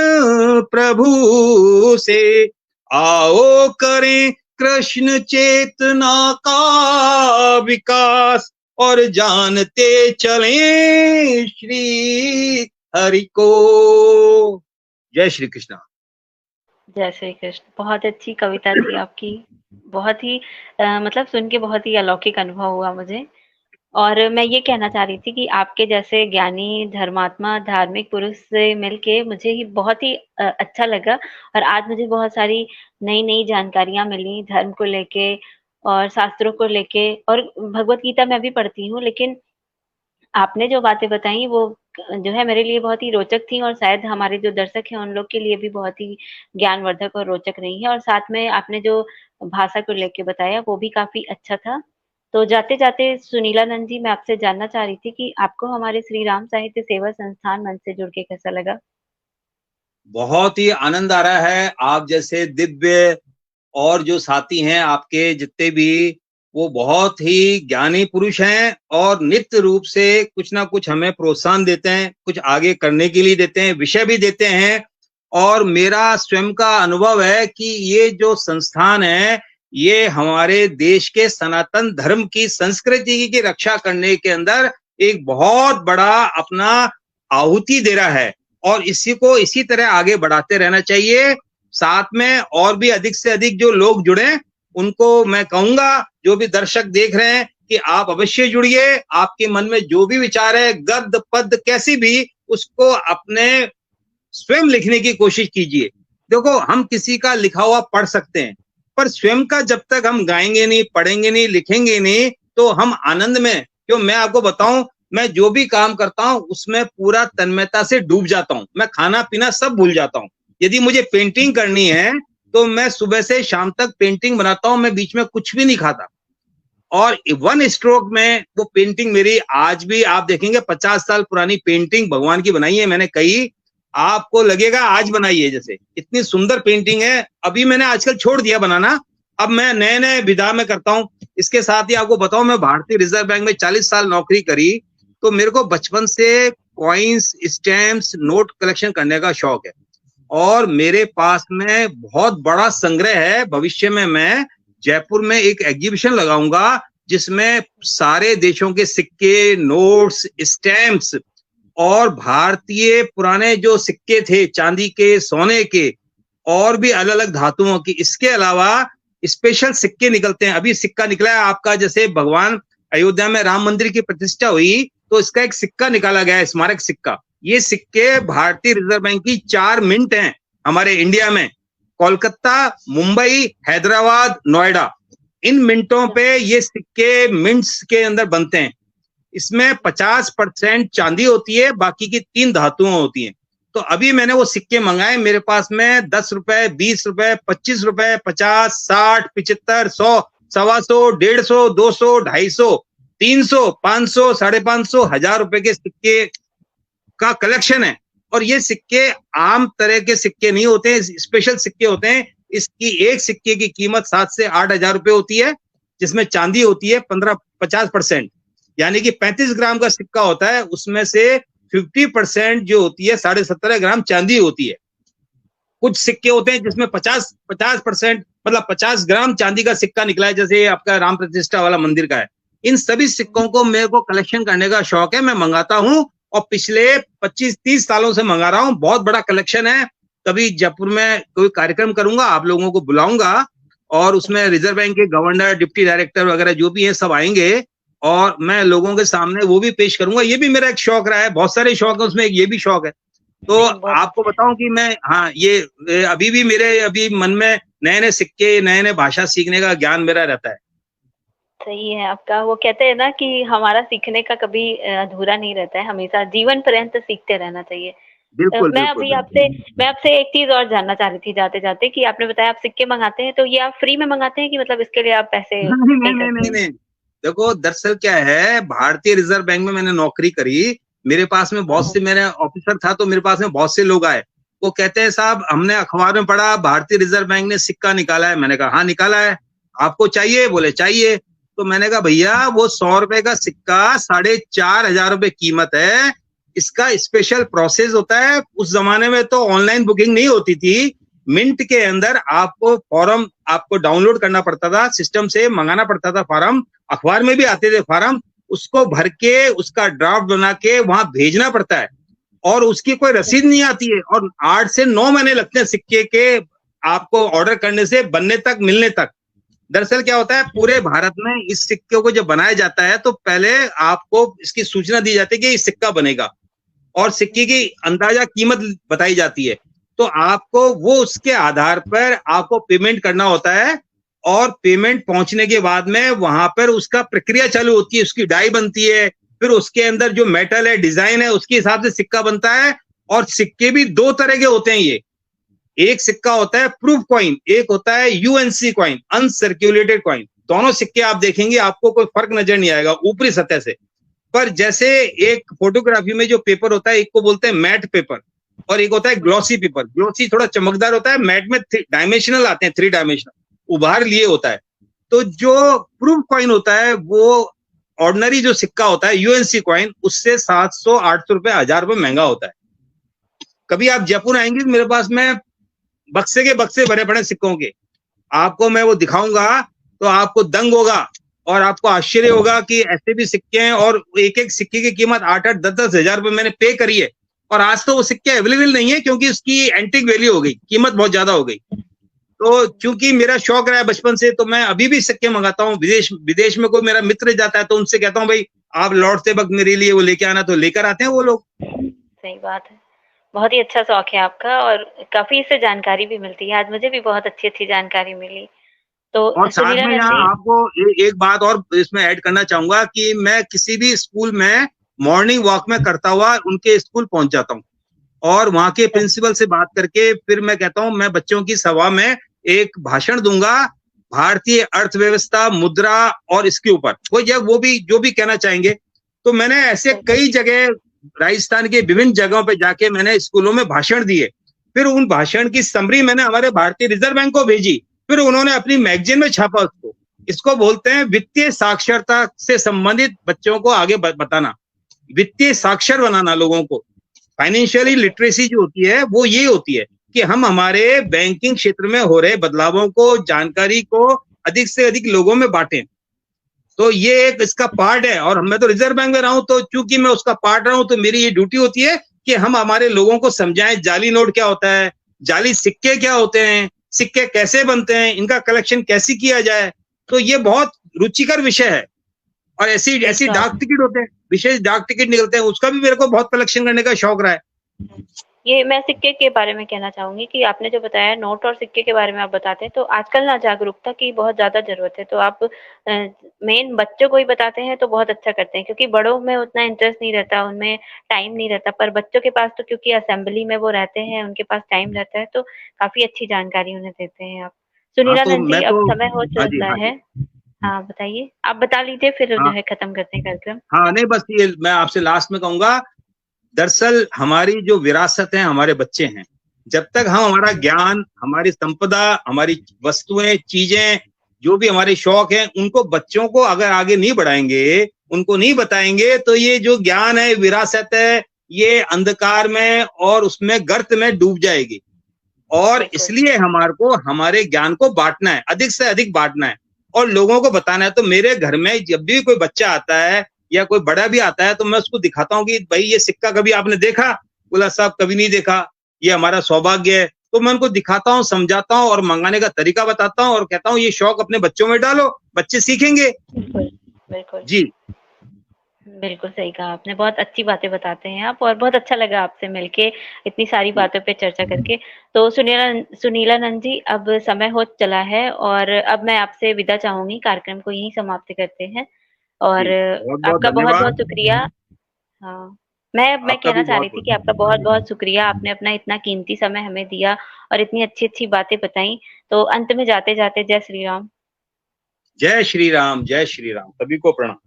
प्रभु से। आओ करें कृष्ण चेतना का विकास और जानते चलें श्री हरि को। जय श्री कृष्ण। जय श्री कृष्ण। बहुत अच्छी कविता थी आपकी। बहुत ही मतलब सुन के बहुत ही अलौकिक अनुभव हुआ मुझे। और मैं ये कहना चाह रही थी कि आपके जैसे ज्ञानी, धर्मात्मा, धार्मिक पुरुष से मिलके मुझे ही बहुत ही अच्छा लगा। और आज मुझे बहुत सारी नई-नई जानकारियाँ मिली धर्म को लेके और शास्त्रों को लेके। और भगवत गीता मैं भी पढ़ती हूँ, लेकिन आपने जो बातें बताई वो जो है मेरे लिए बहुत ही रोचक थी और शायद हमारे जो दर्शक हैं उन लोग के लिए भी बहुत ही ज्ञानवर्धक और रोचक रही है। और साथ में आपने जो भाषा को लेके बताया वो भी काफ़ी अच्छा था। तो जाते-जाते सुनीलानंद जी, मैं आपसे जानना चाह रही थी कि आपको हमारे श्री राम साहित्य सेवा संस्थान मंच से जुड़ के कैसा लगा? बहुत ही आनंद आ रहा है। आप जैसे दिव्य और जो साथी हैं आपके जितने भी, वो बहुत ही ज्ञानी पुरुष हैं और नित्य रूप से कुछ ना कुछ हमें प्रोत्साहन देते हैं, कुछ आगे करने के लिए देते हैं, विषय भी देते हैं। और मेरा स्वयं का अनुभव है कि ये जो संस्थान है ये हमारे देश के सनातन धर्म की संस्कृति की रक्षा करने के अंदर एक बहुत बड़ा अपना आहुति दे रहा है और इसी को इसी तरह आगे बढ़ाते रहना चाहिए। साथ में और भी अधिक से अधिक जो लोग जुड़े, उनको मैं कहूंगा, जो भी दर्शक देख रहे हैं, कि आप अवश्य जुड़िए। आपके मन में जो भी विचार है, गद्य पद्य कैसी भी, उसको अपने स्वयं लिखने की कोशिश कीजिए। देखो, हम किसी का लिखा हुआ पढ़ सकते हैं, पर स्वयं का जब तक हम गाएंगे नहीं, पढ़ेंगे नहीं, लिखेंगे नहीं, तो हम आनंद में, क्यों मैं आपको बताऊं, मैं जो भी काम करता हूं उसमें पूरा तन्मयता से डूब जाता हूं। मैं खाना पीना सब भूल जाता हूं। यदि मुझे पेंटिंग करनी है तो मैं सुबह से शाम तक पेंटिंग बनाता हूँ, मैं बीच में कुछ भी नहीं खाता। और वन स्ट्रोक में वो पेंटिंग मेरी आज भी आप देखेंगे 50 साल पुरानी पेंटिंग भगवान की बनाई है मैंने, कई आपको लगेगा आज बनाई है जैसे, इतनी सुंदर पेंटिंग है। अभी मैंने आजकल छोड़ दिया बनाना, अब मैं नए नए विधा में करता हूँ। इसके साथ ही आपको बताऊं, मैं भारतीय रिजर्व बैंक में 40 साल नौकरी करी, तो मेरे को बचपन से कॉइन्स, स्टैम्प्स, नोट कलेक्शन करने का शौक है और मेरे पास में बहुत बड़ा संग्रह है। भविष्य में मैं जयपुर में एक एग्जीबिशन लगाऊंगा जिसमें सारे देशों के सिक्के, नोट्स, स्टैम्प्स और भारतीय पुराने जो सिक्के थे, चांदी के, सोने के और भी अलग अलग धातुओं की, इसके अलावा स्पेशल सिक्के निकलते हैं। अभी सिक्का निकला है आपका, जैसे भगवान अयोध्या में राम मंदिर की प्रतिष्ठा हुई तो इसका एक सिक्का निकाला गया है, स्मारक सिक्का। ये सिक्के भारतीय रिजर्व बैंक की 4 मिंट हैं हमारे इंडिया में, कोलकाता, मुंबई, हैदराबाद, नोएडा, इन मिंटों पे ये सिक्के मिंट्स के अंदर बनते हैं। इसमें 50% चांदी होती है, बाकी की 3 धातुएं होती हैं। तो अभी मैंने वो सिक्के मंगाए, मेरे पास में 10 रुपए, 20 रुपए, 25 रुपए, 50, 60, 75, 100, 125, 150, 200, 250, 300, 500, 550, 1000 रुपए के सिक्के का कलेक्शन है। और ये सिक्के आम तरह के सिक्के नहीं होते हैं, स्पेशल सिक्के होते हैं। इसकी एक सिक्के की कीमत 7 से 8 हजार रुपए होती है, जिसमें चांदी होती है 50%, यानी कि 35 ग्राम का सिक्का होता है, उसमें से 50% जो होती है 17.5 ग्राम चांदी होती है। कुछ सिक्के होते हैं जिसमें 50% मतलब 50 ग्राम चांदी का सिक्का निकला है, जैसे आपका राम प्रतिष्ठा वाला मंदिर का है। इन सभी सिक्कों को मेरे को कलेक्शन करने का शौक है, मैं मंगाता हूँ और पिछले 25-30 सालों से मंगा रहा हूँ। बहुत बड़ा कलेक्शन है। कभी जयपुर में कोई कार्यक्रम करूंगा, आप लोगों को बुलाऊंगा और उसमें रिजर्व बैंक के गवर्नर, डिप्टी डायरेक्टर वगैरह जो भी है सब आएंगे और मैं लोगों के सामने वो भी पेश करूंगा। ये भी मेरा एक शौक रहा है, बहुत सारे शौक है उसमें, ये भी शौक है। तो आपको बताऊं कि मैं, हाँ, ये अभी भी मेरे अभी मन में नए नए सिक्के, नए नए भाषा सीखने का ज्ञान मेरा रहता है। सही है आपका। वो कहते हैं ना कि हमारा सीखने का कभी अधूरा नहीं रहता है, हमेशा जीवन पर्यंत सीखते रहना चाहिए। बिल्कुल मैं बिल्कुल अभी आपसे बिल्कुल। मैं आपसे एक चीज और जानना चाह रही थी जाते जाते, कि आपने बताया आप सिक्के मंगाते हैं, तो ये आप फ्री में मंगाते हैं कि मतलब इसके लिए आप पैसे नहीं पे नहीं नहीं करते नहीं हैं? नहीं, देखो दरअसल क्या है, भारतीय रिजर्व बैंक में मैंने नौकरी करी, मेरे पास में बहुत से, मेरे ऑफिसर था तो मेरे पास में बहुत से लोग आए, वो कहते हैं साहब हमने अखबार में पढ़ा भारतीय रिजर्व बैंक ने सिक्का निकाला है। मैंने कहा हाँ निकाला है, आपको चाहिए? बोले चाहिए। तो मैंने कहा भैया वो 100 रुपए का सिक्का 4,500 रुपए कीमत है, इसका स्पेशल प्रोसेस होता है। उस जमाने में तो ऑनलाइन बुकिंग नहीं होती थी, मिंट के अंदर आपको फॉर्म आपको डाउनलोड करना पड़ता था, सिस्टम से मंगाना पड़ता था फॉर्म, अखबार में भी आते थे फॉर्म, उसको भर के उसका ड्राफ्ट बना के वहां भेजना पड़ता है और उसकी कोई रसीद नहीं आती है। और 8 से 9 महीने लगते हैं सिक्के के आपको ऑर्डर करने से बनने तक, मिलने तक। दरअसल क्या होता है, पूरे भारत में इस सिक्के को जब बनाया जाता है तो पहले आपको इसकी सूचना दी जाती है कि ये सिक्का बनेगा और सिक्के की अंदाजा कीमत बताई जाती है। तो आपको वो उसके आधार पर आपको पेमेंट करना होता है और पेमेंट पहुंचने के बाद में वहां पर उसका प्रक्रिया चालू होती है, उसकी डाई बनती है, फिर उसके अंदर जो मेटल है, डिजाइन है, उसके हिसाब से सिक्का बनता है। और सिक्के भी 2 तरह के होते हैं। ये एक सिक्का होता है प्रूफ कॉइन, एक होता है यूएनसी कॉइन, अनसर्क्यूलेटेड कॉइन। दोनों सिक्के आप देखेंगे आपको कोई फर्क नजर नहीं आएगा ऊपरी सतह से। पर जैसे एक फोटोग्राफी में जो पेपर होता है, एक को बोलते हैं मैट पेपर और एक होता है ग्लॉसी पेपर। ग्लॉसी थोड़ा चमकदार होता है, मैट में डायमेंशनल आते हैं, 3 डायमेंशनल उभार लिए होता है। तो जो प्रूफ कॉइन होता है वो ऑर्डिनरी जो सिक्का होता है यूएनसी कॉइन, उससे 700-800 रुपए, 1000 रुपए महंगा होता है। कभी आप जयपुर आएंगे तो मेरे पास में बक्से के बक्से भरे पड़े सिक्कों के, आपको मैं वो दिखाऊंगा तो आपको दंग होगा और आपको आश्चर्य होगा कि ऐसे भी सिक्के हैं। और एक एक सिक्के की कीमत 8-8, 10-10 हजार रुपए मैंने पे करी है और आज तो वो सिक्के अवेलेबल नहीं है क्योंकि उसकी एंटिक वैल्यू हो गई, कीमत बहुत ज्यादा हो गई। तो चूंकि मेरा शौक रहा है बचपन से, तो मैं अभी भी सिक्के मंगाता हूँ। विदेश में कोई मेरा मित्र जाता है तो उनसे कहता हूँ भाई आप लौटते वक्त मेरे लिए वो लेके आना, तो लेकर आते हैं वो लोग। सही बात है। बहुत ही अच्छा शौक है आपका और काफी इससे जानकारी भी मिलती है। आज मुझे भी बहुत अच्छी अच्छी जानकारी मिली। तो और साथ सुनीला में यहाँ नंदी, आपको एक बात और इसमें ऐड करना चाहूंगा कि मैं किसी भी स्कूल में मॉर्निंग वॉक में करता हुआ उनके स्कूल पहुंच जाता हूँ और वहां के प्रिंसिपल से बात करके फिर मैं कहता हूँ मैं बच्चों की सभा में एक भाषण दूंगा भारतीय अर्थव्यवस्था, मुद्रा और इसके ऊपर कोई जब वो भी जो भी कहना चाहेंगे। तो मैंने ऐसे कई जगह राजस्थान के विभिन्न जगहों पे जाके मैंने स्कूलों में भाषण दिए। फिर उन भाषण की समरी मैंने हमारे भारतीय रिजर्व बैंक को भेजी, फिर उन्होंने अपनी मैगजीन में छापा उसको। इसको बोलते हैं वित्तीय साक्षरता से संबंधित बच्चों को आगे बताना, वित्तीय साक्षर बनाना लोगों को। फाइनेंशियली लिटरेसी जो होती है वो ये होती है कि हम हमारे बैंकिंग क्षेत्र में हो रहे बदलावों को, जानकारी को अधिक से अधिक लोगों में बांटें। तो ये एक इसका पार्ट है, और मैं तो रिजर्व बैंक में रहा हूं, तो चूंकि मैं उसका पार्ट रहा हूं तो मेरी ये ड्यूटी होती है कि हम हमारे लोगों को समझाएं जाली नोट क्या होता है, जाली सिक्के क्या होते हैं, सिक्के कैसे बनते हैं, इनका कलेक्शन कैसे किया जाए। तो ये बहुत रुचिकर विषय है। और ऐसी ऐसी डाक टिकट होते हैं, विशेष डाक टिकट निकलते हैं, उसका भी मेरे को बहुत कलेक्शन करने का शौक रहा है। ये मैं सिक्के के बारे में कहना चाहूंगी कि आपने जो बताया नोट और सिक्के के बारे में आप बताते हैं, तो आजकल ना जागरूकता की बहुत ज्यादा जरूरत है। तो आप मेन बच्चों को ही बताते हैं तो बहुत अच्छा करते हैं, क्योंकि बड़ों में उतना इंटरेस्ट नहीं रहता, उनमें टाइम नहीं रहता, पर बच्चों के पास तो क्योंकि असेंबली में वो रहते हैं, उनके पास टाइम रहता है, तो काफी अच्छी जानकारी उन्हें देते हैं आप। हाँ सुनीला तो नंद मैं जी, अब तो समय हो हाँ जी, चला हाँ है। जी। हाँ बताइए, आप बता लीजिए फिर जो हाँ है खत्म करते हैं कार्यक्रम। हाँ, नहीं बस ये मैं आपसे लास्ट में कहूंगा, दरअसल हमारी जो विरासत है हमारे बच्चे हैं। जब तक हम हमारा ज्ञान, हमारी संपदा, हमारी वस्तुएं, चीजें, जो भी हमारे शौक हैं, उनको बच्चों को अगर आगे नहीं बढ़ाएंगे, उनको नहीं बताएंगे, तो ये जो ज्ञान है, विरासत है, ये अंधकार में और उसमें गर्त में डूब जाएगी। और इसलिए हमारे को हमारे ज्ञान को बांटना है, अधिक से अधिक बांटना है और लोगों को बताना है। तो मेरे घर में जब भी कोई बच्चा आता है या कोई बड़ा भी आता है तो मैं उसको दिखाता हूँ कि भाई ये सिक्का कभी आपने देखा? बोला साहब कभी नहीं देखा, ये हमारा सौभाग्य है। तो मैं उनको दिखाता हूँ, समझाता हूँ और मंगाने का तरीका बताता हूँ और कहता हूँ ये शौक अपने बच्चों में डालो, बच्चे सीखेंगे। बिल्कुल बिल्कुल। जी बिल्कुल सही कहा आपने, बहुत अच्छी बातें बताते हैं आप, और बहुत अच्छा लगा आपसे मिलके इतनी सारी बातों पे चर्चा करके। तो सुनीला नंद जी, अब समय हो चला है और अब मैं आपसे विदा चाहूंगी, कार्यक्रम को यहीं समाप्त करते हैं। और जी, बहुत बहुत आपका बहुत बहुत धन्यवाद। शुक्रिया। हाँ, मैं आपका कहना भी चाह बहुत रही थी बहुत कि आपका बहुत बहुत शुक्रिया, आपने अपना इतना कीमती समय हमें दिया और इतनी अच्छी अच्छी बातें बताई। तो अंत में जाते जाते जय श्री राम। जय श्री राम, जय श्री राम, सभी को प्रणाम।